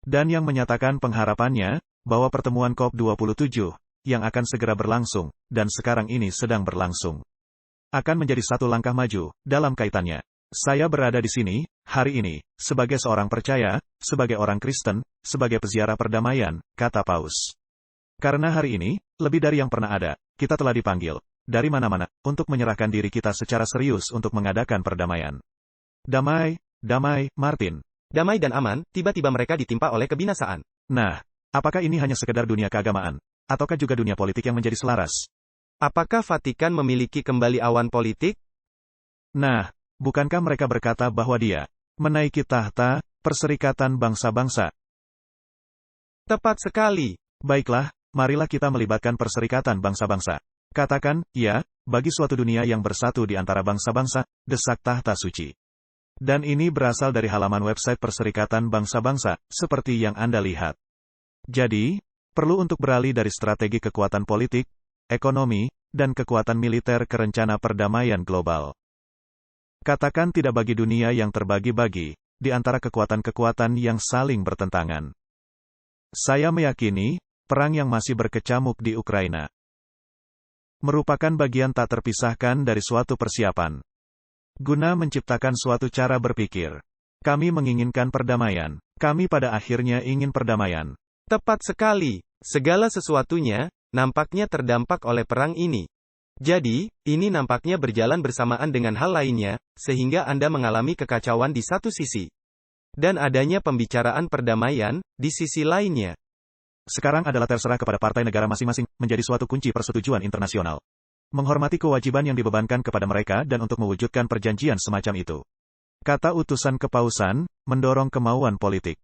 Dan yang menyatakan pengharapannya, bahwa pertemuan COP27, yang akan segera berlangsung, dan sekarang ini sedang berlangsung, akan menjadi satu langkah maju, dalam kaitannya. Saya berada di sini, hari ini, sebagai seorang percaya, sebagai orang Kristen, sebagai peziarah perdamaian, kata Paus. Karena hari ini, lebih dari yang pernah ada, kita telah dipanggil, dari mana-mana, untuk menyerahkan diri kita secara serius untuk mengadakan perdamaian. Damai, damai, Martin. Damai dan aman, tiba-tiba mereka ditimpa oleh kebinasaan. Nah, apakah ini hanya sekedar dunia keagamaan? Ataukah juga dunia politik yang menjadi selaras? Apakah Vatikan memiliki kembali awan politik? Nah, bukankah mereka berkata bahwa dia menaiki tahta perserikatan bangsa-bangsa? Tepat sekali. Baiklah, marilah kita melibatkan perserikatan bangsa-bangsa. Katakan, ya, bagi suatu dunia yang bersatu di antara bangsa-bangsa, desak tahta suci. Dan ini berasal dari halaman website Perserikatan Bangsa-Bangsa, seperti yang Anda lihat. Jadi, perlu untuk beralih dari strategi kekuatan politik, ekonomi, dan kekuatan militer ke rencana perdamaian global. Katakan tidak bagi dunia yang terbagi-bagi, di antara kekuatan-kekuatan yang saling bertentangan. Saya meyakini, perang yang masih berkecamuk di Ukraina merupakan bagian tak terpisahkan dari suatu persiapan guna menciptakan suatu cara berpikir. Kami menginginkan perdamaian. Kami pada akhirnya ingin perdamaian. Tepat sekali. Segala sesuatunya, nampaknya terdampak oleh perang ini. Jadi, ini nampaknya berjalan bersamaan dengan hal lainnya, sehingga Anda mengalami kekacauan di satu sisi. Dan adanya pembicaraan perdamaian, di sisi lainnya. Sekarang adalah terserah kepada partai negara masing-masing, menjadi suatu kunci persetujuan internasional. Menghormati kewajiban yang dibebankan kepada mereka dan untuk mewujudkan perjanjian semacam itu. Kata utusan kepausan, mendorong kemauan politik.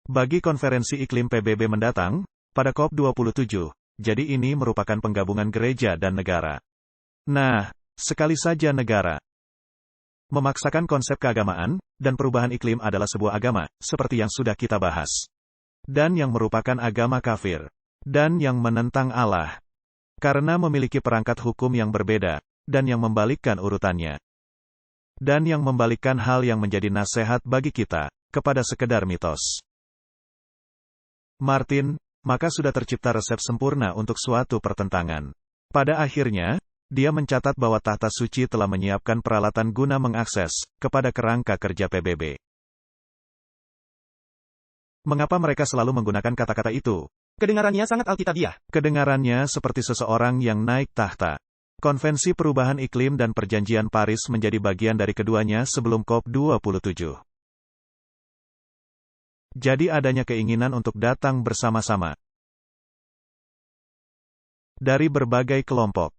Bagi konferensi iklim PBB mendatang, pada COP27, jadi ini merupakan penggabungan gereja dan negara. Nah, sekali saja negara memaksakan konsep keagamaan, dan perubahan iklim adalah sebuah agama, seperti yang sudah kita bahas. Dan yang merupakan agama kafir. Dan yang menentang Allah. Karena memiliki perangkat hukum yang berbeda, dan yang membalikkan urutannya. Dan yang membalikkan hal yang menjadi nasihat bagi kita, kepada sekedar mitos. Martin, maka sudah tercipta resep sempurna untuk suatu pertentangan. Pada akhirnya, dia mencatat bahwa tahta suci telah menyiapkan peralatan guna mengakses, kepada kerangka kerja PBB. Mengapa mereka selalu menggunakan kata-kata itu? Kedengarannya sangat alkitabiah. Kedengarannya seperti seseorang yang naik tahta. Konvensi Perubahan Iklim dan Perjanjian Paris menjadi bagian dari keduanya sebelum COP27. Jadi adanya keinginan untuk datang bersama-sama. Dari berbagai kelompok.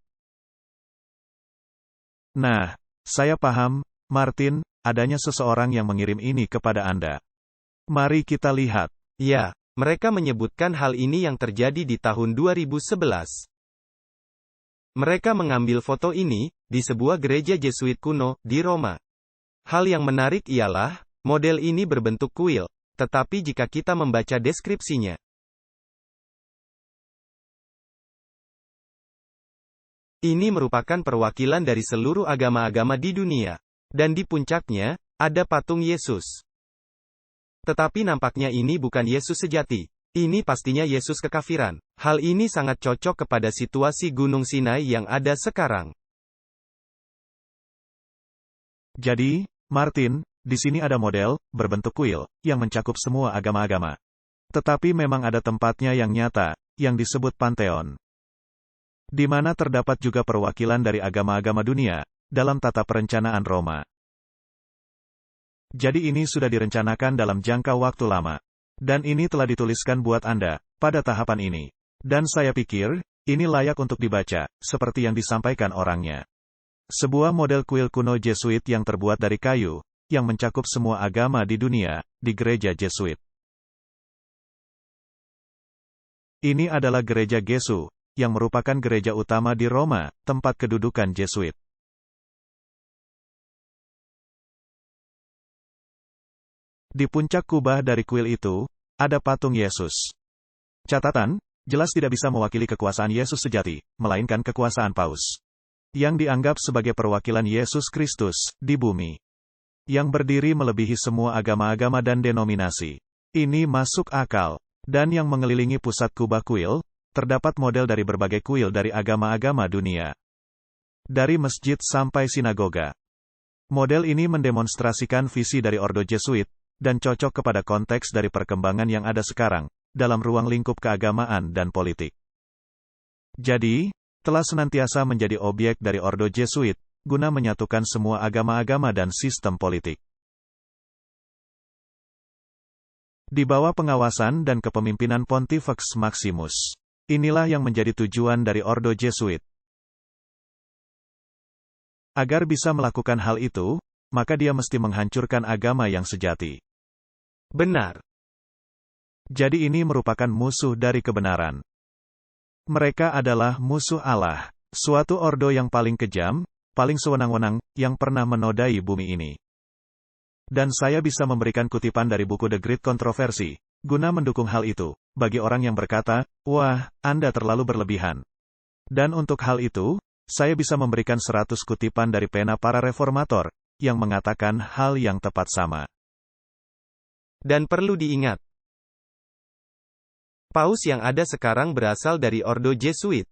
Nah, saya paham, Martin, adanya seseorang yang mengirim ini kepada Anda. Mari kita lihat. Ya. Mereka menyebutkan hal ini yang terjadi di tahun 2011. Mereka mengambil foto ini, di sebuah gereja Jesuit kuno, di Roma. Hal yang menarik ialah, model ini berbentuk kuil, tetapi jika kita membaca deskripsinya, ini merupakan perwakilan dari seluruh agama-agama di dunia. Dan di puncaknya, ada patung Yesus. Tetapi nampaknya ini bukan Yesus sejati. Ini pastinya Yesus kekafiran. Hal ini sangat cocok kepada situasi Gunung Sinai yang ada sekarang. Jadi, Martin, di sini ada model, berbentuk kuil, yang mencakup semua agama-agama. Tetapi memang ada tempatnya yang nyata, yang disebut Pantheon. Di mana terdapat juga perwakilan dari agama-agama dunia, dalam tata perencanaan Roma. Jadi ini sudah direncanakan dalam jangka waktu lama. Dan ini telah dituliskan buat Anda, pada tahapan ini. Dan saya pikir, ini layak untuk dibaca, seperti yang disampaikan orangnya. Sebuah model kuil kuno Jesuit yang terbuat dari kayu, yang mencakup semua agama di dunia, di gereja Jesuit. Ini adalah gereja Gesu, yang merupakan gereja utama di Roma, tempat kedudukan Jesuit. Di puncak kubah dari kuil itu, ada patung Yesus. Catatan, jelas tidak bisa mewakili kekuasaan Yesus sejati, melainkan kekuasaan Paus. Yang dianggap sebagai perwakilan Yesus Kristus, di bumi. Yang berdiri melebihi semua agama-agama dan denominasi. Ini masuk akal. Dan yang mengelilingi pusat kubah kuil, terdapat model dari berbagai kuil dari agama-agama dunia. Dari masjid sampai sinagoga. Model ini mendemonstrasikan visi dari Ordo Jesuit, dan cocok kepada konteks dari perkembangan yang ada sekarang, dalam ruang lingkup keagamaan dan politik. Jadi, telah senantiasa menjadi objek dari Ordo Jesuit, guna menyatukan semua agama-agama dan sistem politik. Di bawah pengawasan dan kepemimpinan Pontifex Maximus. Inilah yang menjadi tujuan dari Ordo Jesuit. Agar bisa melakukan hal itu, maka dia mesti menghancurkan agama yang sejati. Benar. Jadi ini merupakan musuh dari kebenaran. Mereka adalah musuh Allah, suatu ordo yang paling kejam, paling sewenang-wenang, yang pernah menodai bumi ini. Dan saya bisa memberikan kutipan dari buku The Great Controversy, guna mendukung hal itu, bagi orang yang berkata, wah, Anda terlalu berlebihan. Dan untuk hal itu, saya bisa memberikan 100 kutipan dari pena para reformator, yang mengatakan hal yang tepat sama. Dan perlu diingat, Paus yang ada sekarang berasal dari Ordo Jesuit.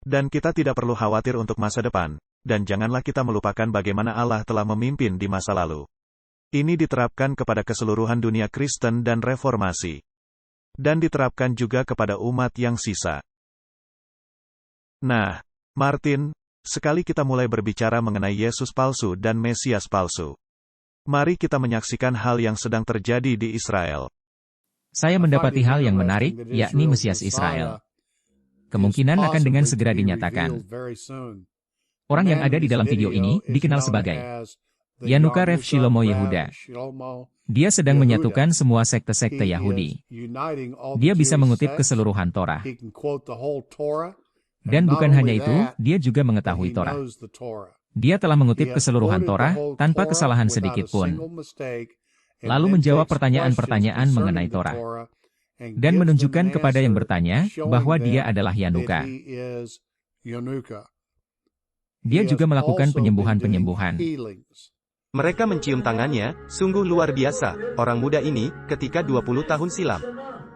Dan kita tidak perlu khawatir untuk masa depan, dan janganlah kita melupakan bagaimana Allah telah memimpin di masa lalu. Ini diterapkan kepada keseluruhan dunia Kristen dan reformasi. Dan diterapkan juga kepada umat yang sisa. Nah, Martin, sekali kita mulai berbicara mengenai Yesus palsu dan Mesias palsu, mari kita menyaksikan hal yang sedang terjadi di Israel. Saya mendapati hal yang menarik, yakni Mesias Israel. Kemungkinan akan dengan segera dinyatakan. Orang yang ada di dalam video ini dikenal sebagai Yanukarev Shilomo Yehuda. Dia sedang menyatukan semua sekte-sekte Yahudi. Dia bisa mengutip keseluruhan Torah. Dan bukan hanya itu, dia juga mengetahui Torah. Dia telah mengutip keseluruhan Torah tanpa kesalahan sedikit pun. Lalu menjawab pertanyaan-pertanyaan mengenai Torah. Dan menunjukkan kepada yang bertanya bahwa dia adalah Yanuka. Dia juga melakukan penyembuhan-penyembuhan. Mereka mencium tangannya, sungguh luar biasa, orang muda ini, ketika 20 tahun silam.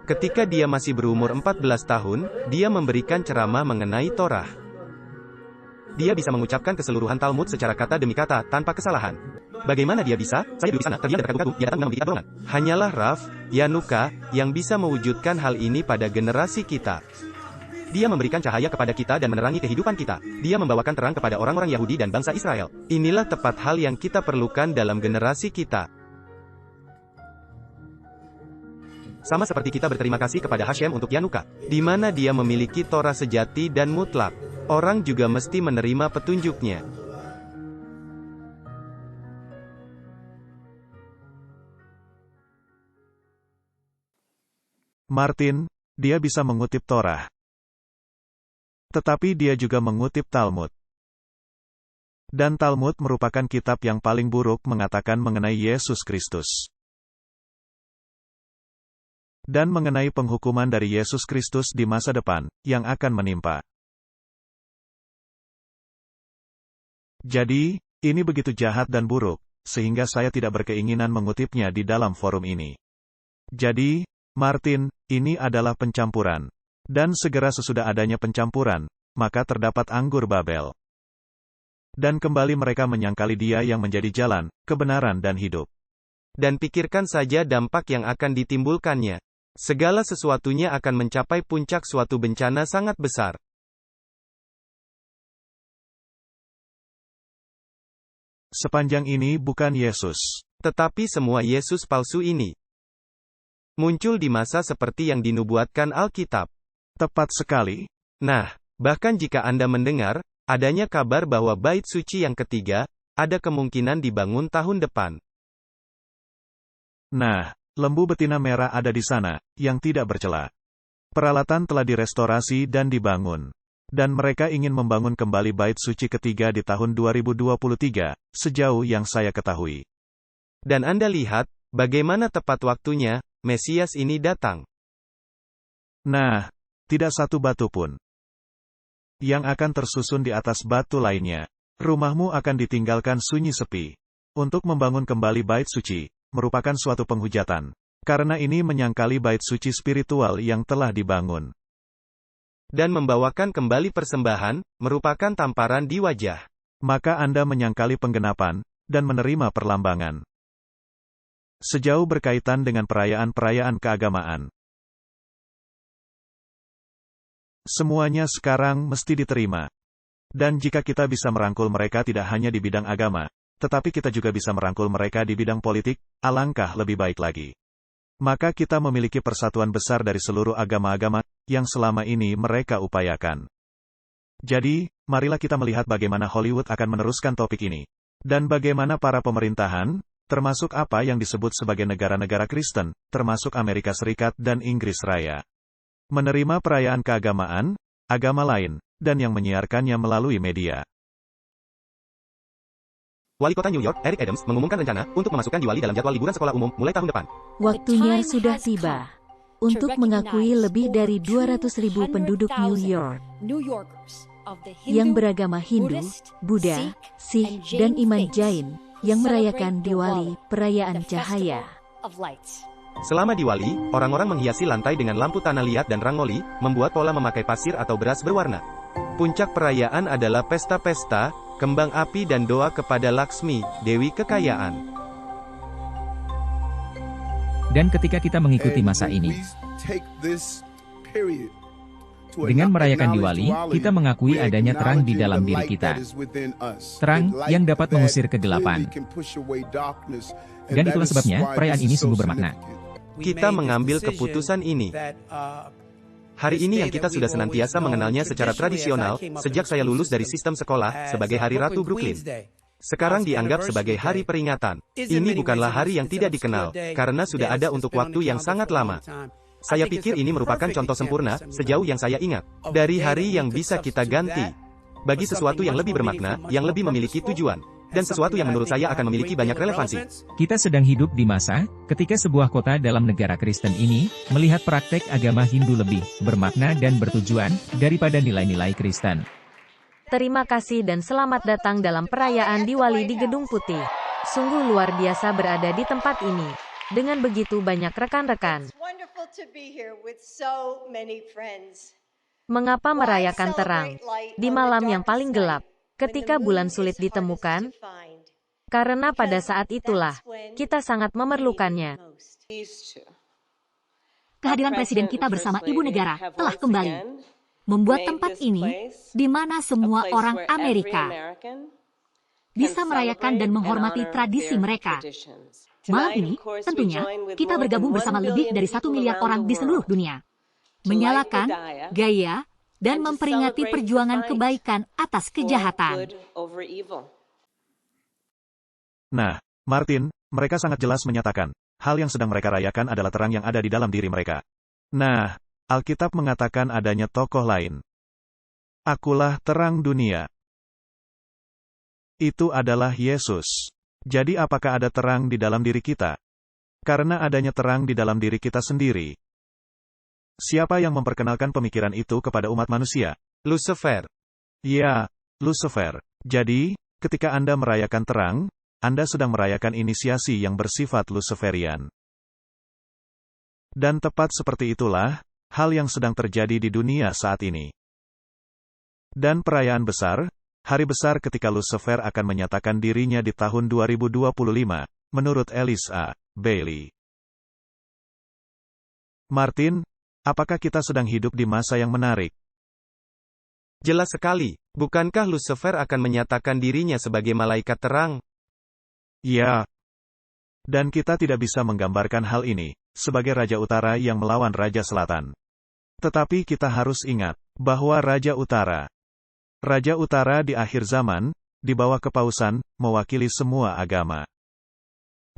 Ketika dia masih berumur 14 tahun, dia memberikan ceramah mengenai Torah. Dia bisa mengucapkan keseluruhan Talmud secara kata demi kata, tanpa kesalahan. Bagaimana dia bisa? Saya duduk di sana, terdiam dan terkagum-kagum, dia datang dengan memiliki dorongan. Hanyalah Rav, Yanuka, yang bisa mewujudkan hal ini pada generasi kita. Dia memberikan cahaya kepada kita dan menerangi kehidupan kita. Dia membawakan terang kepada orang-orang Yahudi dan bangsa Israel. Inilah tepat hal yang kita perlukan dalam generasi kita. Sama seperti kita berterima kasih kepada Hashem untuk Yanuka, di mana dia memiliki Torah sejati dan mutlak. Orang juga mesti menerima petunjuknya. Martin, dia bisa mengutip Torah. Tetapi dia juga mengutip Talmud. Dan Talmud merupakan kitab yang paling buruk mengatakan mengenai Yesus Kristus. Dan mengenai penghukuman dari Yesus Kristus di masa depan, yang akan menimpa. Jadi, ini begitu jahat dan buruk, sehingga saya tidak berkeinginan mengutipnya di dalam forum ini. Jadi, Martin, ini adalah pencampuran. Dan segera sesudah adanya pencampuran, maka terdapat anggur Babel. Dan kembali mereka menyangkali dia yang menjadi jalan, kebenaran dan hidup. Dan pikirkan saja dampak yang akan ditimbulkannya. Segala sesuatunya akan mencapai puncak suatu bencana sangat besar. Sepanjang ini bukan Yesus. Tetapi semua Yesus palsu ini muncul di masa seperti yang dinubuatkan Alkitab. Tepat sekali. Nah, bahkan jika Anda mendengar adanya kabar bahwa bait suci yang ketiga ada kemungkinan dibangun tahun depan. Nah, lembu betina merah ada di sana, yang tidak bercela. Peralatan telah direstorasi dan dibangun. Dan mereka ingin membangun kembali bait suci ketiga di tahun 2023, sejauh yang saya ketahui. Dan Anda lihat, bagaimana tepat waktunya, Mesias ini datang. Nah, tidak satu batu pun yang akan tersusun di atas batu lainnya. Rumahmu akan ditinggalkan sunyi sepi. Untuk membangun kembali bait suci, merupakan suatu penghujatan. Karena ini menyangkali bait suci spiritual yang telah dibangun. Dan membawakan kembali persembahan, merupakan tamparan di wajah. Maka Anda menyangkali penggenapan, dan menerima perlambangan. Sejauh berkaitan dengan perayaan-perayaan keagamaan. Semuanya sekarang mesti diterima. Dan jika kita bisa merangkul mereka tidak hanya di bidang agama, tetapi kita juga bisa merangkul mereka di bidang politik, alangkah lebih baik lagi. Maka kita memiliki persatuan besar dari seluruh agama-agama yang selama ini mereka upayakan. Jadi, marilah kita melihat bagaimana Hollywood akan meneruskan topik ini. Dan bagaimana para pemerintahan, termasuk apa yang disebut sebagai negara-negara Kristen, termasuk Amerika Serikat dan Inggris Raya, menerima perayaan keagamaan, agama lain, dan yang menyiarkannya melalui media. Wali Kota New York, Eric Adams, mengumumkan rencana untuk memasukkan Diwali dalam jadwal liburan sekolah umum mulai tahun depan. Waktunya sudah tiba untuk mengakui lebih dari 200.000 penduduk New York yang beragama Hindu, Buddha, Sikh, dan iman Jain yang merayakan Diwali, perayaan cahaya. Selama Diwali, orang-orang menghiasi lantai dengan lampu tanah liat dan rangoli, membuat pola memakai pasir atau beras berwarna. Puncak perayaan adalah pesta-pesta, kembang api dan doa kepada Laksmi, Dewi Kekayaan. Dan ketika kita mengikuti masa ini, dengan merayakan Diwali, kita mengakui adanya terang di dalam diri kita. Terang yang dapat mengusir kegelapan. Dan itulah sebabnya perayaan ini sungguh bermakna. Kita mengambil keputusan ini. Hari ini yang kita sudah senantiasa mengenalnya secara tradisional, sejak saya lulus dari sistem sekolah, sebagai Hari Ratu Brooklyn. Sekarang dianggap sebagai hari peringatan. Ini bukanlah hari yang tidak dikenal, karena sudah ada untuk waktu yang sangat lama. Saya pikir ini merupakan contoh sempurna, sejauh yang saya ingat, dari hari yang bisa kita ganti. Bagi sesuatu yang lebih bermakna, yang lebih memiliki tujuan. Dan sesuatu yang menurut saya akan memiliki banyak relevansi. Kita sedang hidup di masa, ketika sebuah kota dalam negara Kristen ini, melihat praktek agama Hindu lebih bermakna dan bertujuan, daripada nilai-nilai Kristen. Terima kasih dan selamat datang dalam perayaan Diwali di Gedung Putih. Sungguh luar biasa berada di tempat ini. Dengan begitu banyak rekan-rekan. Mengapa merayakan terang? Di malam yang paling gelap. Ketika bulan sulit ditemukan, karena pada saat itulah, kita sangat memerlukannya. Kehadiran Presiden kita bersama Ibu Negara telah kembali membuat tempat ini, di mana semua orang Amerika bisa merayakan dan menghormati tradisi mereka. Malam ini, tentunya, kita bergabung bersama lebih dari 1 miliar orang di seluruh dunia, menyalakan gaya dan memperingati perjuangan kebaikan atas kejahatan. Nah, Martin, mereka sangat jelas menyatakan, hal yang sedang mereka rayakan adalah terang yang ada di dalam diri mereka. Nah, Alkitab mengatakan adanya tokoh lain. Akulah terang dunia. Itu adalah Yesus. Jadi apakah ada terang di dalam diri kita? Karena adanya terang di dalam diri kita sendiri. Siapa yang memperkenalkan pemikiran itu kepada umat manusia? Lucifer. Ya, Lucifer. Jadi, ketika Anda merayakan terang, Anda sedang merayakan inisiasi yang bersifat Luciferian. Dan tepat seperti itulah, hal yang sedang terjadi di dunia saat ini. Dan perayaan besar, hari besar ketika Lucifer akan menyatakan dirinya di tahun 2025, menurut Elisa Bailey. Martin, apakah kita sedang hidup di masa yang menarik? Jelas sekali, bukankah Lucifer akan menyatakan dirinya sebagai malaikat terang? Ya. Dan kita tidak bisa menggambarkan hal ini sebagai Raja Utara yang melawan Raja Selatan. Tetapi kita harus ingat bahwa Raja Utara di akhir zaman, di bawah kepausan, mewakili semua agama.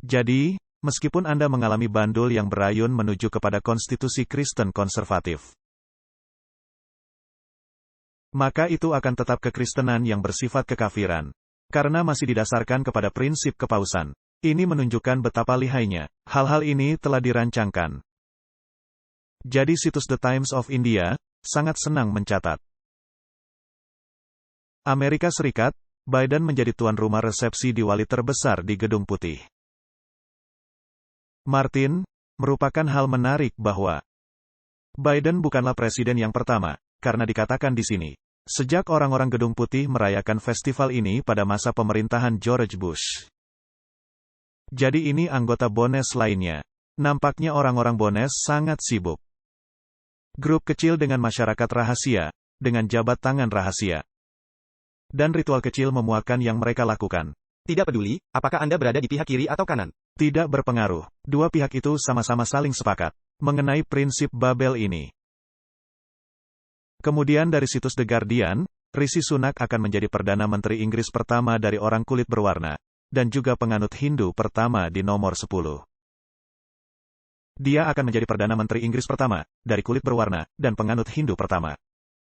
Jadi, meskipun Anda mengalami bandul yang berayun menuju kepada konstitusi Kristen konservatif, maka itu akan tetap kekristenan yang bersifat kekafiran. Karena masih didasarkan kepada prinsip kepausan. Ini menunjukkan betapa lihainya hal-hal ini telah dirancangkan. Jadi situs The Times of India sangat senang mencatat. Amerika Serikat, Biden menjadi tuan rumah resepsi Diwali terbesar di Gedung Putih. Martin, merupakan hal menarik bahwa Biden bukanlah presiden yang pertama, karena dikatakan di sini, sejak orang-orang Gedung Putih merayakan festival ini pada masa pemerintahan George Bush. Jadi ini anggota Bones lainnya. Nampaknya orang-orang Bones sangat sibuk. Grup kecil dengan masyarakat rahasia, dengan jabat tangan rahasia. Dan ritual kecil memuatkan yang mereka lakukan. Tidak peduli, apakah Anda berada di pihak kiri atau kanan. Tidak berpengaruh. Dua pihak itu sama-sama saling sepakat mengenai prinsip Babel ini. Kemudian dari situs The Guardian, Rishi Sunak akan menjadi Perdana Menteri Inggris pertama dari orang kulit berwarna, dan juga penganut Hindu pertama di nomor 10. Dia akan menjadi Perdana Menteri Inggris pertama, dari kulit berwarna, dan penganut Hindu pertama.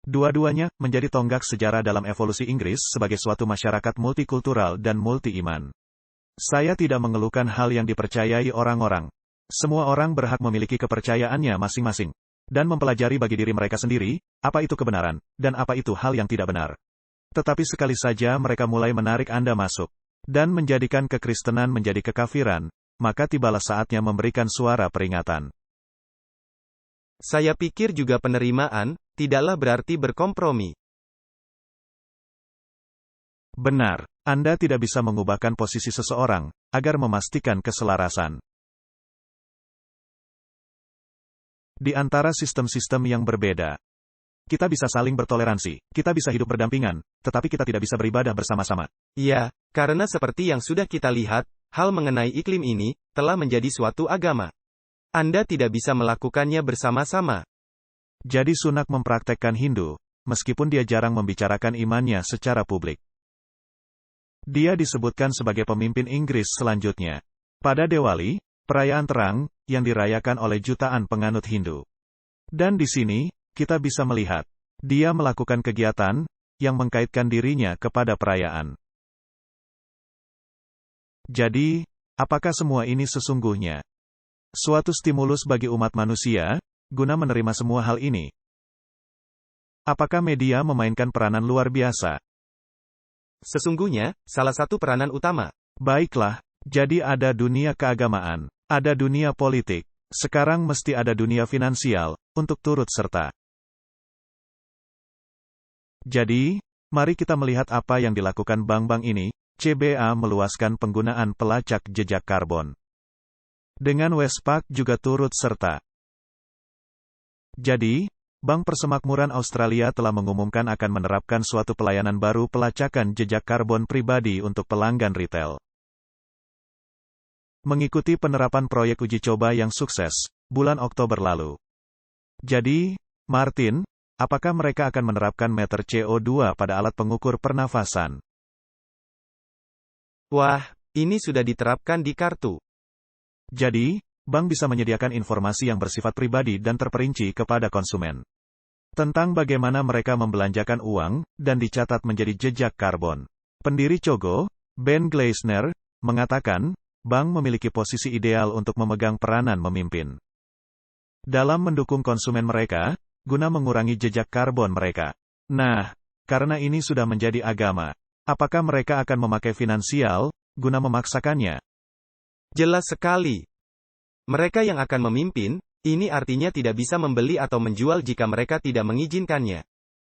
Dua-duanya menjadi tonggak sejarah dalam evolusi Inggris sebagai suatu masyarakat multikultural dan multi-iman. Saya tidak mengeluhkan hal yang dipercayai orang-orang. Semua orang berhak memiliki kepercayaannya masing-masing. Dan mempelajari bagi diri mereka sendiri, apa itu kebenaran, dan apa itu hal yang tidak benar. Tetapi sekali saja mereka mulai menarik Anda masuk, dan menjadikan kekristenan menjadi kekafiran, maka tibalah saatnya memberikan suara peringatan. Saya pikir juga penerimaan, tidaklah berarti berkompromi. Benar, Anda tidak bisa mengubahkan posisi seseorang, agar memastikan keselarasan. Di antara sistem-sistem yang berbeda, kita bisa saling bertoleransi, kita bisa hidup berdampingan, tetapi kita tidak bisa beribadah bersama-sama. Ya, karena seperti yang sudah kita lihat, hal mengenai iklim ini telah menjadi suatu agama. Anda tidak bisa melakukannya bersama-sama. Jadi Sunak mempraktekkan Hindu, meskipun dia jarang membicarakan imannya secara publik. Dia disebutkan sebagai pemimpin Inggris selanjutnya. Pada Diwali, perayaan terang, yang dirayakan oleh jutaan penganut Hindu. Dan di sini, kita bisa melihat, dia melakukan kegiatan, yang mengkaitkan dirinya kepada perayaan. Jadi, apakah semua ini sesungguhnya suatu stimulus bagi umat manusia, guna menerima semua hal ini? Apakah media memainkan peranan luar biasa? Sesungguhnya, salah satu peranan utama. Baiklah, jadi ada dunia keagamaan. Ada dunia politik. Sekarang mesti ada dunia finansial, untuk turut serta. Jadi, mari kita melihat apa yang dilakukan bank-bank ini. CBA meluaskan penggunaan pelacak jejak karbon. Dengan Westpac juga turut serta. Jadi, Bank Persemakmuran Australia telah mengumumkan akan menerapkan suatu pelayanan baru pelacakan jejak karbon pribadi untuk pelanggan retail. Mengikuti penerapan proyek uji coba yang sukses, bulan Oktober lalu. Jadi, Martin, apakah mereka akan menerapkan meter CO2 pada alat pengukur pernafasan? Wah, ini sudah diterapkan di kartu. Jadi, bank bisa menyediakan informasi yang bersifat pribadi dan terperinci kepada konsumen. Tentang bagaimana mereka membelanjakan uang, dan dicatat menjadi jejak karbon. Pendiri Cogo, Ben Gleisner, mengatakan, bank memiliki posisi ideal untuk memegang peranan memimpin. Dalam mendukung konsumen mereka, guna mengurangi jejak karbon mereka. Nah, karena ini sudah menjadi agama, apakah mereka akan memakai finansial, guna memaksakannya? Jelas sekali. Mereka yang akan memimpin, ini artinya tidak bisa membeli atau menjual jika mereka tidak mengizinkannya.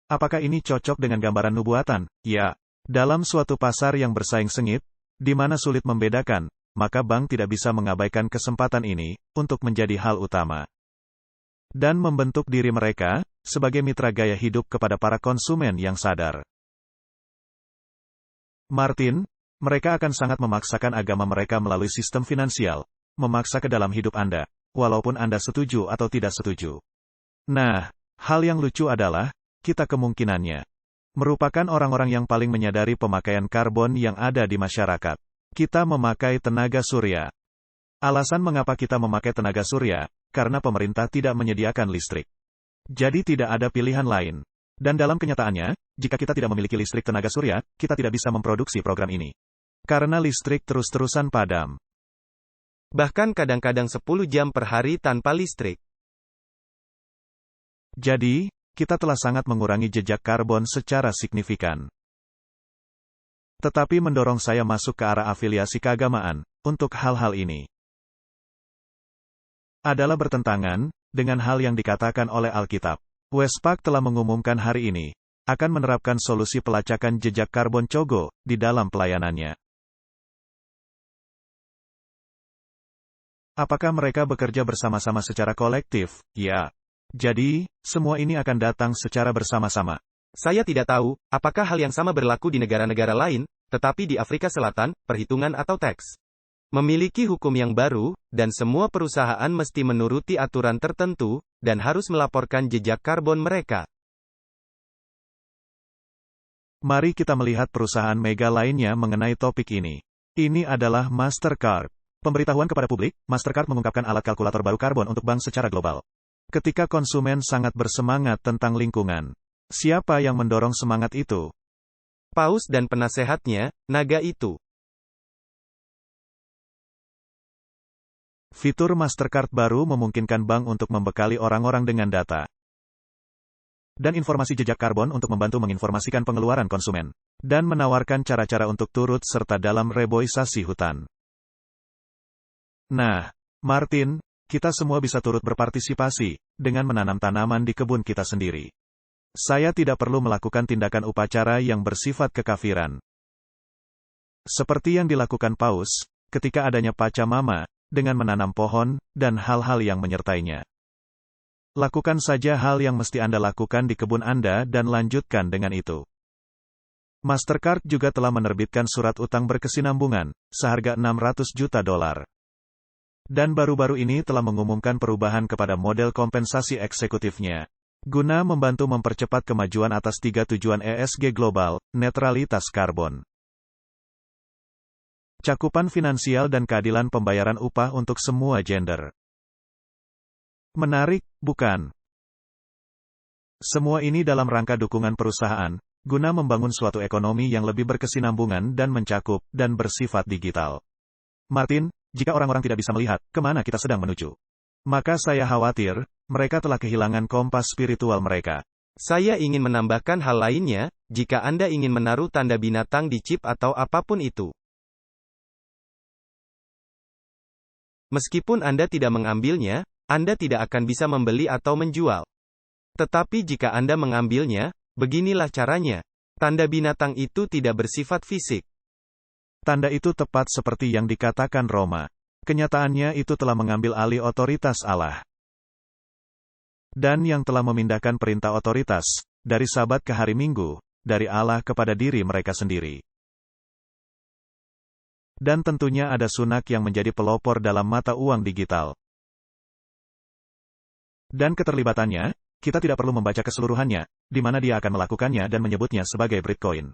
Apakah ini cocok dengan gambaran nubuatan? Ya. Dalam suatu pasar yang bersaing sengit, di mana sulit membedakan, maka bank tidak bisa mengabaikan kesempatan ini, untuk menjadi hal utama. Dan membentuk diri mereka, sebagai mitra gaya hidup kepada para konsumen yang sadar. Martin, mereka akan sangat memaksakan agama mereka melalui sistem finansial, memaksa ke dalam hidup Anda, walaupun Anda setuju atau tidak setuju. Nah, hal yang lucu adalah, kita kemungkinannya merupakan orang-orang yang paling menyadari pemakaian karbon yang ada di masyarakat. Kita memakai tenaga surya. Alasan mengapa kita memakai tenaga surya, karena pemerintah tidak menyediakan listrik. Jadi tidak ada pilihan lain. Dan dalam kenyataannya, jika kita tidak memiliki listrik tenaga surya, kita tidak bisa memproduksi program ini. Karena listrik terus-terusan padam. Bahkan kadang-kadang 10 jam per hari tanpa listrik. Jadi, kita telah sangat mengurangi jejak karbon secara signifikan. Tetapi mendorong saya masuk ke arah afiliasi keagamaan, untuk hal-hal ini. Adalah bertentangan, dengan hal yang dikatakan oleh Alkitab. Westpac telah mengumumkan hari ini, akan menerapkan solusi pelacakan jejak karbon Cogo, di dalam pelayanannya. Apakah mereka bekerja bersama-sama secara kolektif? Ya. Jadi, semua ini akan datang secara bersama-sama. Saya tidak tahu, apakah hal yang sama berlaku di negara-negara lain, tetapi di Afrika Selatan, perhitungan atau teks memiliki hukum yang baru, dan semua perusahaan mesti menuruti aturan tertentu, dan harus melaporkan jejak karbon mereka. Mari kita melihat perusahaan mega lainnya mengenai topik ini. Ini adalah Mastercard. Pemberitahuan kepada publik, Mastercard mengungkapkan alat kalkulator baru karbon untuk bank secara global. Ketika konsumen sangat bersemangat tentang lingkungan. Siapa yang mendorong semangat itu? Paus dan penasehatnya, naga itu. Fitur Mastercard baru memungkinkan bank untuk membekali orang-orang dengan data dan informasi jejak karbon untuk membantu menginformasikan pengeluaran konsumen, dan menawarkan cara-cara untuk turut serta dalam reboisasi hutan. Nah, Martin, kita semua bisa turut berpartisipasi dengan menanam tanaman di kebun kita sendiri. Saya tidak perlu melakukan tindakan upacara yang bersifat kekafiran. Seperti yang dilakukan Paus, ketika adanya Pachamama, dengan menanam pohon, dan hal-hal yang menyertainya. Lakukan saja hal yang mesti Anda lakukan di kebun Anda dan lanjutkan dengan itu. Mastercard juga telah menerbitkan surat utang berkesinambungan, seharga $600 juta. Dan baru-baru ini telah mengumumkan perubahan kepada model kompensasi eksekutifnya, guna membantu mempercepat kemajuan atas 3 tujuan ESG global, netralitas karbon, cakupan finansial dan keadilan pembayaran upah untuk semua gender. Menarik, bukan? Semua ini dalam rangka dukungan perusahaan, guna membangun suatu ekonomi yang lebih berkesinambungan dan mencakup, dan bersifat digital. Martin, jika orang-orang tidak bisa melihat kemana kita sedang menuju, maka saya khawatir, mereka telah kehilangan kompas spiritual mereka. Saya ingin menambahkan hal lainnya, jika Anda ingin menaruh tanda binatang di chip atau apapun itu. Meskipun Anda tidak mengambilnya, Anda tidak akan bisa membeli atau menjual. Tetapi jika Anda mengambilnya, beginilah caranya. Tanda binatang itu tidak bersifat fisik. Tanda itu tepat seperti yang dikatakan Roma. Kenyataannya itu telah mengambil alih otoritas Allah. Dan yang telah memindahkan perintah otoritas, dari Sabat ke hari Minggu, dari Allah kepada diri mereka sendiri. Dan tentunya ada sunak yang menjadi pelopor dalam mata uang digital. Dan keterlibatannya, kita tidak perlu membaca keseluruhannya, di mana dia akan melakukannya dan menyebutnya sebagai Bitcoin.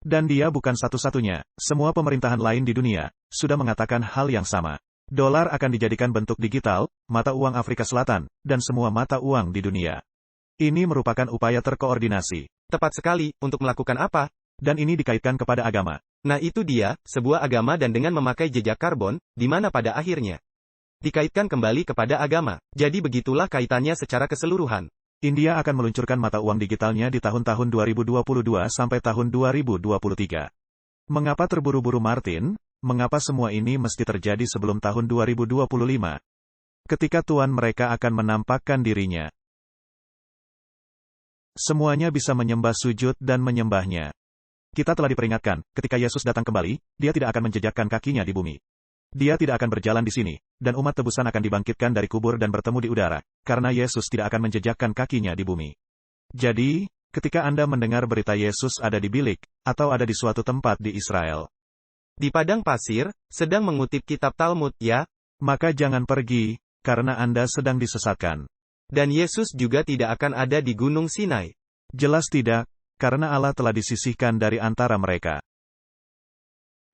Dan dia bukan satu-satunya, semua pemerintahan lain di dunia, sudah mengatakan hal yang sama. Dolar akan dijadikan bentuk digital, mata uang Afrika Selatan, dan semua mata uang di dunia. Ini merupakan upaya terkoordinasi. Tepat sekali, untuk melakukan apa? Dan ini dikaitkan kepada agama. Nah itu dia, sebuah agama dan dengan memakai jejak karbon, di mana pada akhirnya dikaitkan kembali kepada agama. Jadi begitulah kaitannya secara keseluruhan. India akan meluncurkan mata uang digitalnya di tahun-tahun 2022 sampai tahun 2023. Mengapa terburu-buru Martin? Mengapa semua ini mesti terjadi sebelum tahun 2025? Ketika Tuhan mereka akan menampakkan dirinya. Semuanya bisa menyembah sujud dan menyembahnya. Kita telah diperingatkan, ketika Yesus datang kembali, dia tidak akan menjejakkan kakinya di bumi. Dia tidak akan berjalan di sini, dan umat tebusan akan dibangkitkan dari kubur dan bertemu di udara, karena Yesus tidak akan menjejakkan kakinya di bumi. Jadi, ketika Anda mendengar berita Yesus ada di bilik, atau ada di suatu tempat di Israel, di padang pasir, sedang mengutip kitab Talmud, ya, maka jangan pergi, karena Anda sedang disesatkan. Dan Yesus juga tidak akan ada di Gunung Sinai. Jelas tidak, karena Allah telah disisihkan dari antara mereka.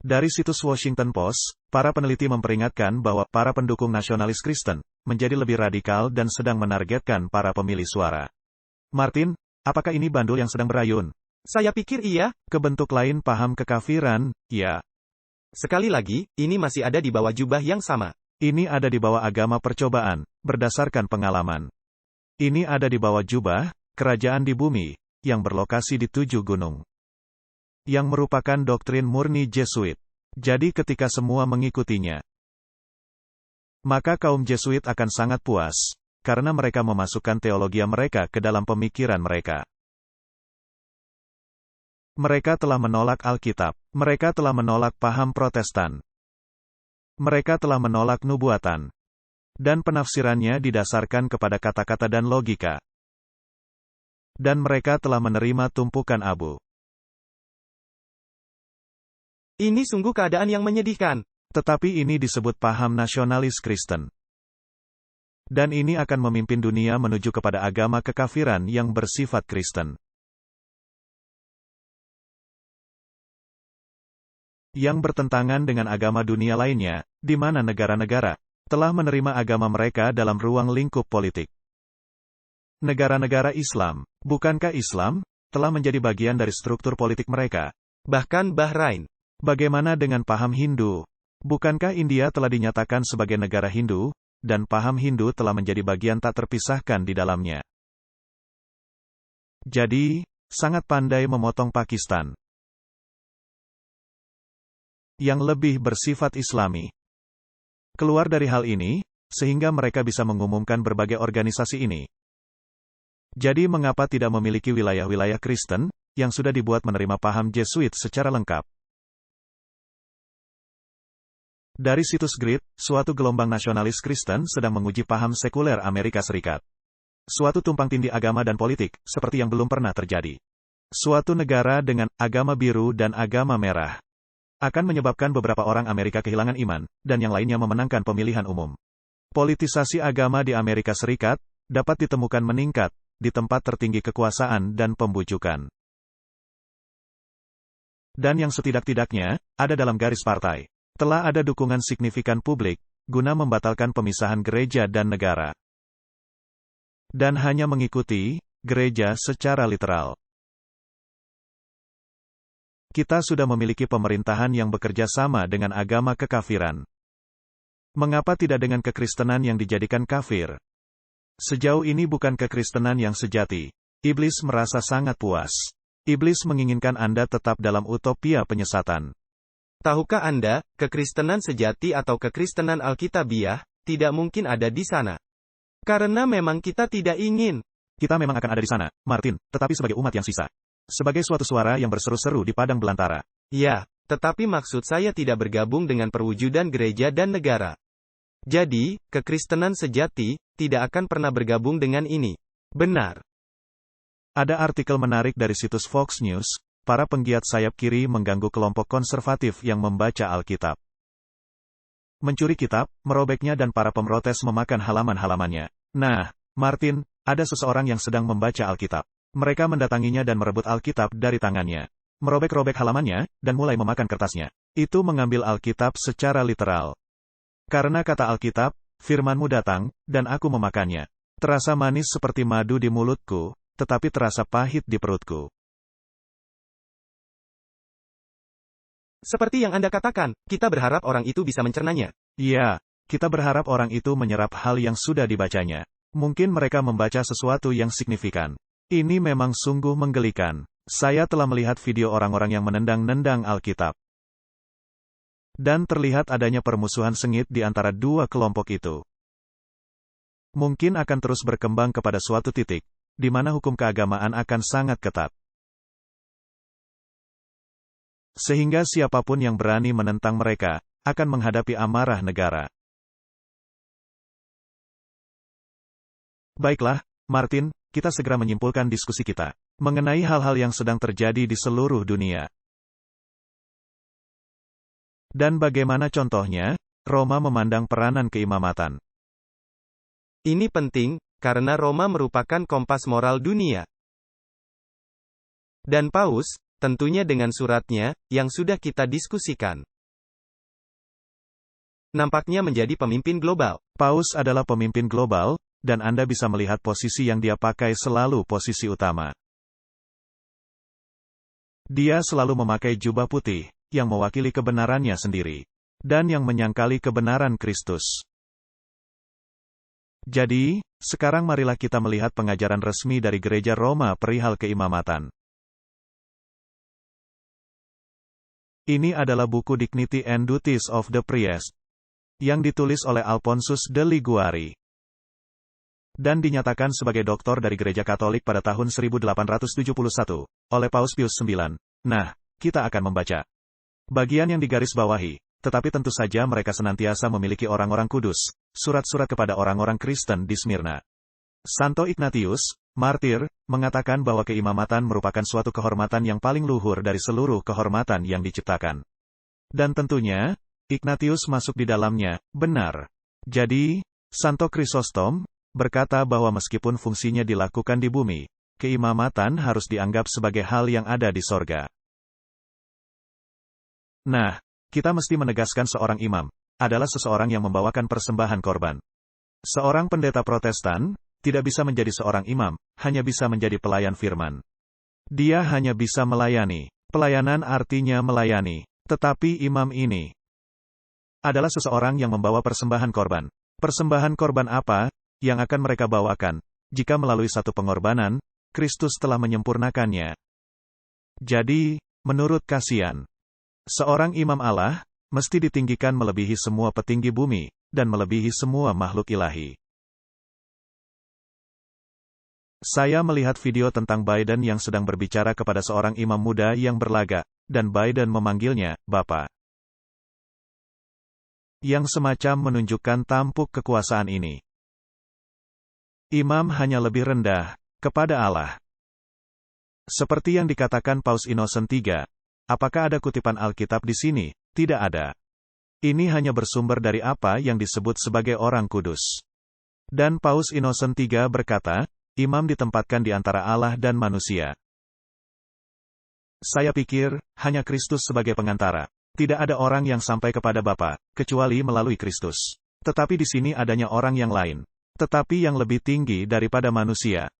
Dari situs Washington Post, para peneliti memperingatkan bahwa para pendukung nasionalis Kristen menjadi lebih radikal dan sedang menargetkan para pemilih suara. Martin, apakah ini bandul yang sedang berayun? Saya pikir iya. Kebentuk lain paham kekafiran, ya. Sekali lagi, ini masih ada di bawah jubah yang sama. Ini ada di bawah agama percobaan, berdasarkan pengalaman. Ini ada di bawah jubah, kerajaan di bumi, yang berlokasi di 7 gunung. Yang merupakan doktrin murni Jesuit. Jadi ketika semua mengikutinya, maka kaum Jesuit akan sangat puas, karena mereka memasukkan teologi mereka ke dalam pemikiran mereka. Mereka telah menolak Alkitab. Mereka telah menolak paham Protestan. Mereka telah menolak nubuatan. Dan penafsirannya didasarkan kepada kata-kata dan logika. Dan mereka telah menerima tumpukan abu. Ini sungguh keadaan yang menyedihkan. Tetapi ini disebut paham nasionalis Kristen. Dan ini akan memimpin dunia menuju kepada agama kekafiran yang bersifat Kristen. Yang bertentangan dengan agama dunia lainnya, di mana negara-negara telah menerima agama mereka dalam ruang lingkup politik. Negara-negara Islam, bukankah Islam telah menjadi bagian dari struktur politik mereka? Bahkan Bahrain. Bagaimana dengan paham Hindu? Bukankah India telah dinyatakan sebagai negara Hindu, dan paham Hindu telah menjadi bagian tak terpisahkan di dalamnya? Jadi, sangat pandai memotong Pakistan yang lebih bersifat Islami. Keluar dari hal ini, sehingga mereka bisa mengumumkan berbagai organisasi ini. Jadi mengapa tidak memiliki wilayah-wilayah Kristen, yang sudah dibuat menerima paham Jesuit secara lengkap? Dari situs Grid, suatu gelombang nasionalis Kristen sedang menguji paham sekuler Amerika Serikat. Suatu tumpang tindih agama dan politik, seperti yang belum pernah terjadi. Suatu negara dengan agama biru dan agama merah akan menyebabkan beberapa orang Amerika kehilangan iman, dan yang lainnya memenangkan pemilihan umum. Politisasi agama di Amerika Serikat dapat ditemukan meningkat di tempat tertinggi kekuasaan dan pembujukan. Dan yang setidak-tidaknya ada dalam garis partai. Telah ada dukungan signifikan publik, guna membatalkan pemisahan gereja dan negara. Dan hanya mengikuti gereja secara literal. Kita sudah memiliki pemerintahan yang bekerja sama dengan agama kekafiran. Mengapa tidak dengan kekristenan yang dijadikan kafir? Sejauh ini bukan kekristenan yang sejati. Iblis merasa sangat puas. Iblis menginginkan Anda tetap dalam utopia penyesatan. Tahukah Anda, kekristenan sejati atau kekristenan Alkitabiah, tidak mungkin ada di sana. Karena memang kita tidak ingin. Kita memang akan ada di sana, Martin, tetapi sebagai umat yang sisa. Sebagai suatu suara yang berseru-seru di padang belantara. Ya, tetapi maksud saya tidak bergabung dengan perwujudan gereja dan negara. Jadi, kekristenan sejati, tidak akan pernah bergabung dengan ini. Benar. Ada artikel menarik dari situs Fox News. Para penggiat sayap kiri mengganggu kelompok konservatif yang membaca Alkitab. Mencuri kitab, merobeknya dan para pemrotes memakan halaman-halamannya. Nah, Martin, ada seseorang yang sedang membaca Alkitab. Mereka mendatanginya dan merebut Alkitab dari tangannya. Merobek-robek halamannya, dan mulai memakan kertasnya. Itu mengambil Alkitab secara literal. Karena kata Alkitab, firman-Mu datang, dan aku memakannya. Terasa manis seperti madu di mulutku, tetapi terasa pahit di perutku. Seperti yang Anda katakan, kita berharap orang itu bisa mencernanya. Ya, kita berharap orang itu menyerap hal yang sudah dibacanya. Mungkin mereka membaca sesuatu yang signifikan. Ini memang sungguh menggelikan. Saya telah melihat video orang-orang yang menendang-nendang Alkitab. Dan terlihat adanya permusuhan sengit di antara dua kelompok itu. Mungkin akan terus berkembang kepada suatu titik, di mana hukum keagamaan akan sangat ketat. Sehingga siapapun yang berani menentang mereka, akan menghadapi amarah negara. Baiklah, Martin, kita segera menyimpulkan diskusi kita mengenai hal-hal yang sedang terjadi di seluruh dunia. Dan bagaimana contohnya, Roma memandang peranan keimamatan. Ini penting, karena Roma merupakan kompas moral dunia. Dan Paus, tentunya dengan suratnya, yang sudah kita diskusikan, nampaknya menjadi pemimpin global. Paus adalah pemimpin global, dan Anda bisa melihat posisi yang dia pakai selalu posisi utama. Dia selalu memakai jubah putih, yang mewakili kebenarannya sendiri, dan yang menyangkali kebenaran Kristus. Jadi, sekarang marilah kita melihat pengajaran resmi dari Gereja Roma perihal keimamatan. Ini adalah buku Dignity and Duties of the Priest, yang ditulis oleh Alphonsus de Liguori, dan dinyatakan sebagai doktor dari Gereja Katolik pada tahun 1871, oleh Paus Pius IX. Nah, kita akan membaca bagian yang digarisbawahi. tetapi tentu saja mereka senantiasa memiliki orang-orang kudus, surat-surat kepada orang-orang Kristen di Smyrna. Santo Ignatius, martir, mengatakan bahwa keimamatan merupakan suatu kehormatan yang paling luhur dari seluruh kehormatan yang diciptakan. Dan tentunya, Ignatius masuk di dalamnya, benar. Jadi, Santo Chrysostom berkata bahwa meskipun fungsinya dilakukan di bumi, keimamatan harus dianggap sebagai hal yang ada di sorga. Nah, kita mesti menegaskan seorang imam adalah seseorang yang membawakan persembahan korban. Seorang pendeta Protestan tidak bisa menjadi seorang imam, hanya bisa menjadi pelayan firman. Dia hanya bisa melayani. Pelayanan artinya melayani. Tetapi imam ini adalah seseorang yang membawa persembahan korban. Persembahan korban apa yang akan mereka bawakan jika melalui satu pengorbanan, Kristus telah menyempurnakannya? Jadi, menurut Kasian, seorang imam Allah mesti ditinggikan melebihi semua petinggi bumi dan melebihi semua makhluk ilahi. Saya melihat video tentang Biden yang sedang berbicara kepada seorang imam muda yang berlagak, dan Biden memanggilnya Bapak. Yang semacam menunjukkan tampuk kekuasaan ini. Imam hanya lebih rendah kepada Allah. Seperti yang dikatakan Paus Innocent III, apakah ada kutipan Alkitab di sini? Tidak ada. Ini hanya bersumber dari apa yang disebut sebagai orang kudus. Dan Paus Innocent III berkata, imam ditempatkan di antara Allah dan manusia. Saya pikir, hanya Kristus sebagai pengantara. Tidak ada orang yang sampai kepada Bapa, kecuali melalui Kristus. Tetapi di sini adanya orang yang lain. Tetapi yang lebih tinggi daripada manusia.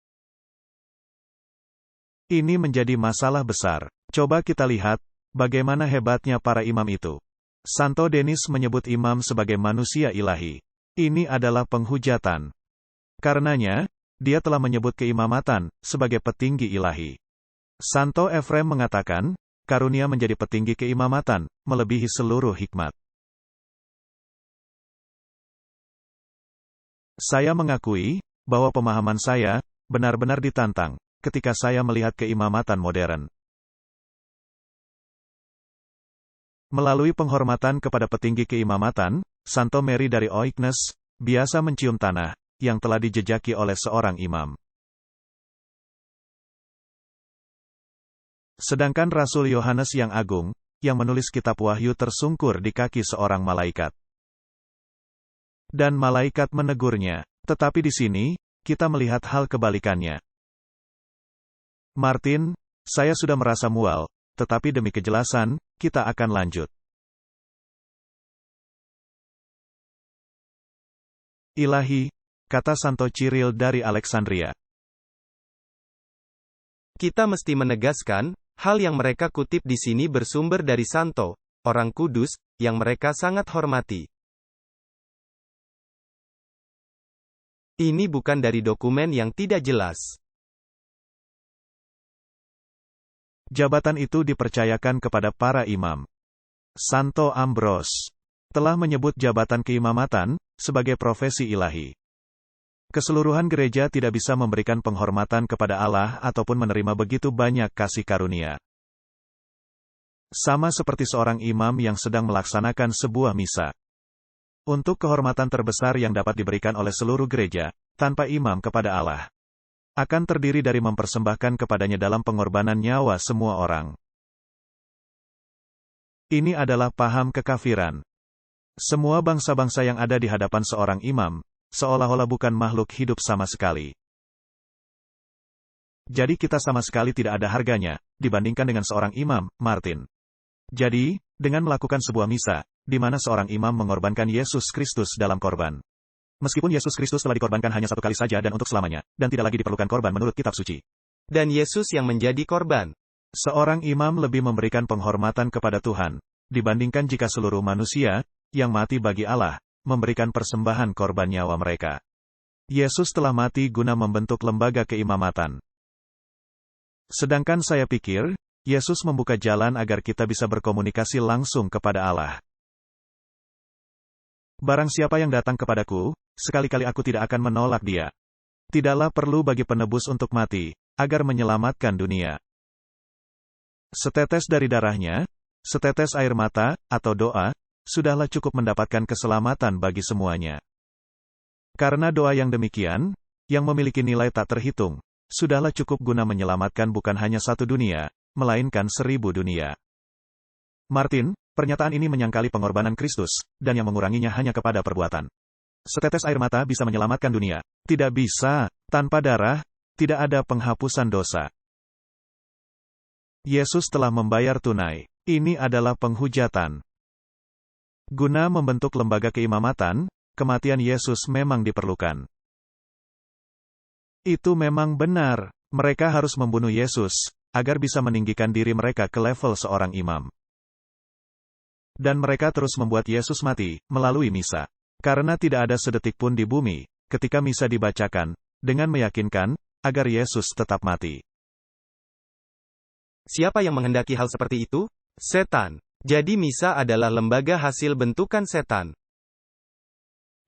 Ini menjadi masalah besar. Coba kita lihat, bagaimana hebatnya para imam itu. Santo Denis menyebut imam sebagai manusia ilahi. Ini adalah penghujatan. Karenanya, dia telah menyebut keimamatan sebagai petinggi ilahi. Santo Efrem mengatakan, karunia menjadi petinggi keimamatan, melebihi seluruh hikmat. Saya mengakui, bahwa pemahaman saya, benar-benar ditantang, ketika saya melihat keimamatan modern. Melalui penghormatan kepada petinggi keimamatan, Santo Mary dari Oignes, biasa mencium tanah, yang telah dijejaki oleh seorang imam. Sedangkan Rasul Yohanes yang agung, yang menulis kitab Wahyu tersungkur di kaki seorang malaikat. Dan malaikat menegurnya. Tetapi di sini, kita melihat hal kebalikannya. Martin, saya sudah merasa mual, tetapi demi kejelasan, kita akan lanjut. Ilahi, kata Santo Cyril dari Alexandria. Kita mesti menegaskan, hal yang mereka kutip di sini bersumber dari Santo, orang kudus, yang mereka sangat hormati. Ini bukan dari dokumen yang tidak jelas. Jabatan itu dipercayakan kepada para imam. Santo Ambrose telah menyebut jabatan keimamatan sebagai profesi ilahi. Keseluruhan gereja tidak bisa memberikan penghormatan kepada Allah ataupun menerima begitu banyak kasih karunia. Sama seperti seorang imam yang sedang melaksanakan sebuah misa. Untuk kehormatan terbesar yang dapat diberikan oleh seluruh gereja, tanpa imam kepada Allah, akan terdiri dari mempersembahkan kepadanya dalam pengorbanan nyawa semua orang. Ini adalah paham kekafiran. Semua bangsa-bangsa yang ada di hadapan seorang imam, seolah-olah bukan makhluk hidup sama sekali. Jadi kita sama sekali tidak ada harganya, dibandingkan dengan seorang imam, Martin. Jadi, dengan melakukan sebuah misa, di mana seorang imam mengorbankan Yesus Kristus dalam korban. Meskipun Yesus Kristus telah dikorbankan hanya satu kali saja dan untuk selamanya, dan tidak lagi diperlukan korban menurut kitab suci. Dan Yesus yang menjadi korban. Seorang imam lebih memberikan penghormatan kepada Tuhan, dibandingkan jika seluruh manusia, yang mati bagi Allah, memberikan persembahan korban nyawa mereka. Yesus telah mati guna membentuk lembaga keimamatan. Sedangkan saya pikir, Yesus membuka jalan agar kita bisa berkomunikasi langsung kepada Allah. Barang siapa yang datang kepadaku, sekali-kali aku tidak akan menolak dia. Tidaklah perlu bagi penebus untuk mati, agar menyelamatkan dunia. Setetes dari darahnya, setetes air mata, atau doa, sudahlah cukup mendapatkan keselamatan bagi semuanya. Karena doa yang demikian, yang memiliki nilai tak terhitung, sudahlah cukup guna menyelamatkan bukan hanya satu dunia, melainkan 1000 dunia. Martin, pernyataan ini menyangkali pengorbanan Kristus, dan yang menguranginya hanya kepada perbuatan. Setetes air mata bisa menyelamatkan dunia. Tidak bisa, tanpa darah, tidak ada penghapusan dosa. Yesus telah membayar tunai. Ini adalah penghujatan. Guna membentuk lembaga keimamatan, kematian Yesus memang diperlukan. Itu memang benar. Mereka harus membunuh Yesus, agar bisa meninggikan diri mereka ke level seorang imam. Dan mereka terus membuat Yesus mati, melalui misa. Karena tidak ada sedetik pun di bumi, ketika misa dibacakan, dengan meyakinkan, agar Yesus tetap mati. Siapa yang menghendaki hal seperti itu? Setan. Jadi misa adalah lembaga hasil bentukan setan.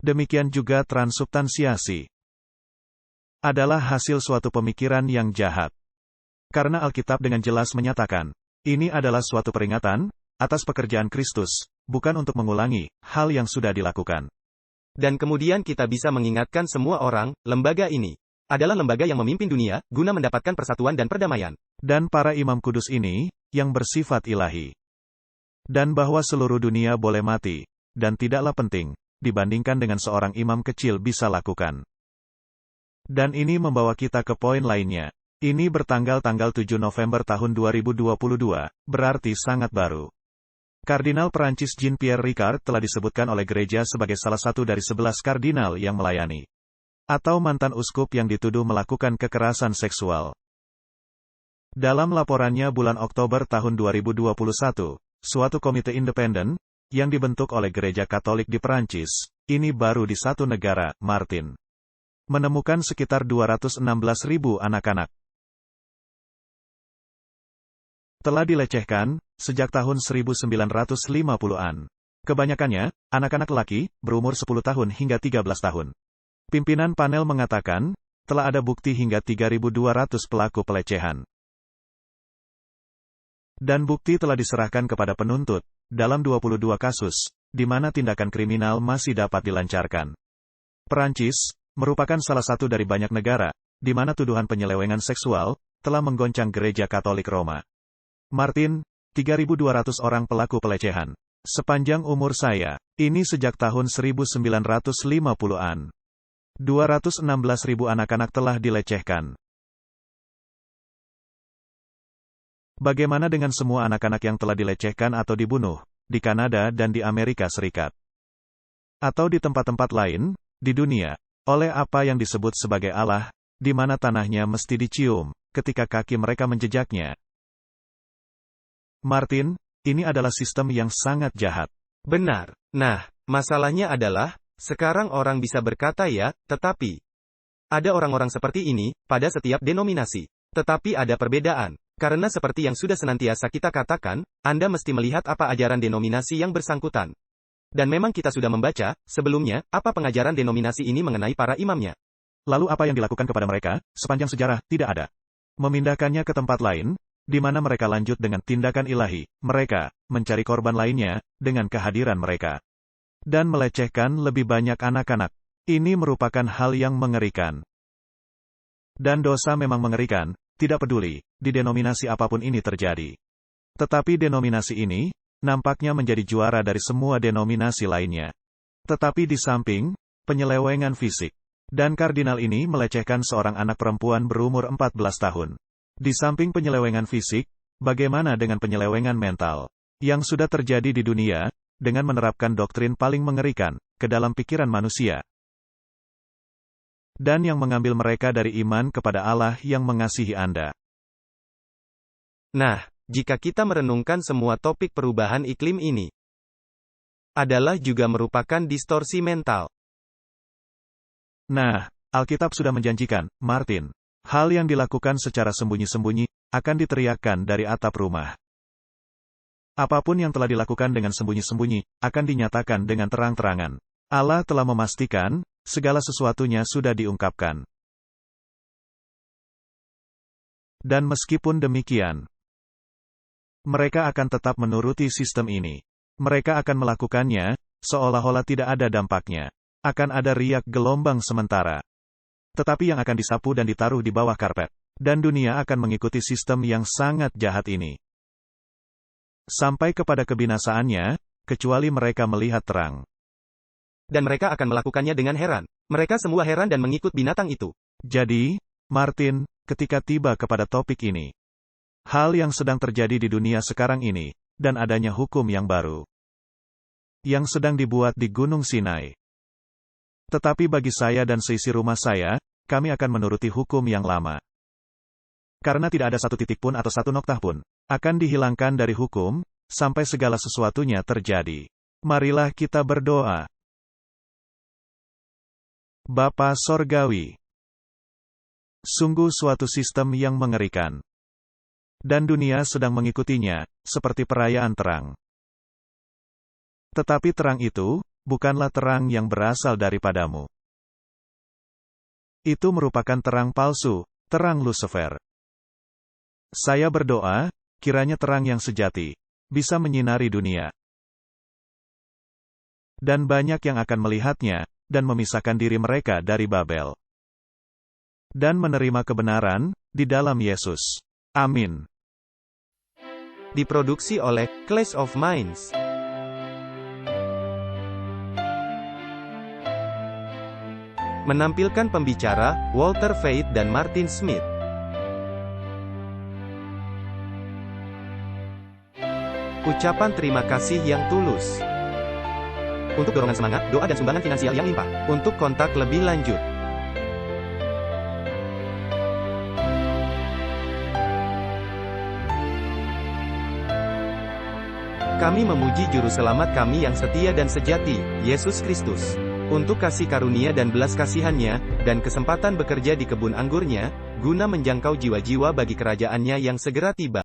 Demikian juga transubstansiasi. Adalah hasil suatu pemikiran yang jahat. Karena Alkitab dengan jelas menyatakan, ini adalah suatu peringatan, atas pekerjaan Kristus, bukan untuk mengulangi hal yang sudah dilakukan. Dan kemudian kita bisa mengingatkan semua orang, lembaga ini adalah lembaga yang memimpin dunia, guna mendapatkan persatuan dan perdamaian. Dan para imam kudus ini, yang bersifat ilahi. Dan bahwa seluruh dunia boleh mati, dan tidaklah penting, dibandingkan dengan seorang imam kecil bisa lakukan. Dan ini membawa kita ke poin lainnya. Ini bertanggal 7 November tahun 2022, berarti sangat baru. Kardinal Perancis Jean-Pierre Ricard telah disebutkan oleh gereja sebagai salah satu dari 11 kardinal yang melayani. Atau mantan uskup yang dituduh melakukan kekerasan seksual. Dalam laporannya bulan Oktober tahun 2021, suatu komite independen, yang dibentuk oleh gereja Katolik di Perancis, ini baru di satu negara, Martin, menemukan sekitar 216.000 anak-anak telah dilecehkan, sejak tahun 1950-an. Kebanyakannya, anak-anak laki, berumur 10 tahun hingga 13 tahun. Pimpinan panel mengatakan, telah ada bukti hingga 3.200 pelaku pelecehan. Dan bukti telah diserahkan kepada penuntut, dalam 22 kasus, di mana tindakan kriminal masih dapat dilancarkan. Perancis, merupakan salah satu dari banyak negara, di mana tuduhan penyelewengan seksual, telah menggoncang gereja Katolik Roma. Martin, 3.200 orang pelaku pelecehan. Sepanjang umur saya, ini sejak tahun 1950-an. 216.000 anak-anak telah dilecehkan. Bagaimana dengan semua anak-anak yang telah dilecehkan atau dibunuh, di Kanada dan di Amerika Serikat? Atau di tempat-tempat lain, di dunia, oleh apa yang disebut sebagai Allah, di mana tanahnya mesti dicium, ketika kaki mereka menjejaknya? Martin, ini adalah sistem yang sangat jahat. Benar. Nah, masalahnya adalah, sekarang orang bisa berkata ya, tetapi ada orang-orang seperti ini, pada setiap denominasi. Tetapi ada perbedaan. Karena seperti yang sudah senantiasa kita katakan, Anda mesti melihat apa ajaran denominasi yang bersangkutan. Dan memang kita sudah membaca, sebelumnya, apa pengajaran denominasi ini mengenai para imamnya. Lalu apa yang dilakukan kepada mereka, sepanjang sejarah, tidak ada. Memindahkannya ke tempat lain, di mana mereka lanjut dengan tindakan ilahi, mereka mencari korban lainnya, dengan kehadiran mereka. Dan melecehkan lebih banyak anak-anak. Ini merupakan hal yang mengerikan. Dan dosa memang mengerikan, tidak peduli, di denominasi apapun ini terjadi. Tetapi denominasi ini, nampaknya menjadi juara dari semua denominasi lainnya. Tetapi di samping, penyelewengan fisik. Dan kardinal ini melecehkan seorang anak perempuan berumur 14 tahun. Di samping penyelewengan fisik, bagaimana dengan penyelewengan mental? Yang sudah terjadi di dunia, dengan menerapkan doktrin paling mengerikan, ke dalam pikiran manusia. Dan yang mengambil mereka dari iman kepada Allah yang mengasihi Anda. Nah, jika kita merenungkan semua topik perubahan iklim ini, adalah juga merupakan distorsi mental. Nah, Alkitab sudah menjanjikan, Martin, hal yang dilakukan secara sembunyi-sembunyi, akan diteriakkan dari atap rumah. Apapun yang telah dilakukan dengan sembunyi-sembunyi, akan dinyatakan dengan terang-terangan. Allah telah memastikan, segala sesuatunya sudah diungkapkan. Dan meskipun demikian, mereka akan tetap menuruti sistem ini. Mereka akan melakukannya, seolah-olah tidak ada dampaknya. Akan ada riak gelombang sementara. Tetapi yang akan disapu dan ditaruh di bawah karpet. Dan dunia akan mengikuti sistem yang sangat jahat ini. Sampai kepada kebinasaannya, kecuali mereka melihat terang. Dan mereka akan melakukannya dengan heran. Mereka semua heran dan mengikut binatang itu. Jadi, Martin, ketika tiba kepada topik ini, hal yang sedang terjadi di dunia sekarang ini, dan adanya hukum yang baru, yang sedang dibuat di Gunung Sinai. Tetapi bagi saya dan seisi rumah saya, kami akan menuruti hukum yang lama. Karena tidak ada satu titik pun atau satu noktah pun, akan dihilangkan dari hukum, sampai segala sesuatunya terjadi. Marilah kita berdoa. Bapa Sorgawi, sungguh suatu sistem yang mengerikan. Dan dunia sedang mengikutinya, seperti perayaan terang. Tetapi terang itu, bukanlah terang yang berasal daripadamu. Itu merupakan terang palsu, terang Lucifer. Saya berdoa, kiranya terang yang sejati, bisa menyinari dunia. Dan banyak yang akan melihatnya, dan memisahkan diri mereka dari Babel. Dan menerima kebenaran, di dalam Yesus. Amin. Diproduksi oleh Clash of Minds. Menampilkan pembicara, Walter Veit dan Martin Smith. Ucapan terima kasih yang tulus. Untuk dorongan semangat, doa dan sumbangan finansial yang limpah. Untuk kontak lebih lanjut. Kami memuji Juru Selamat kami yang setia dan sejati, Yesus Kristus. Untuk kasih karunia dan belas kasihan-Nya, dan kesempatan bekerja di kebun anggurnya, guna menjangkau jiwa-jiwa bagi kerajaannya yang segera tiba.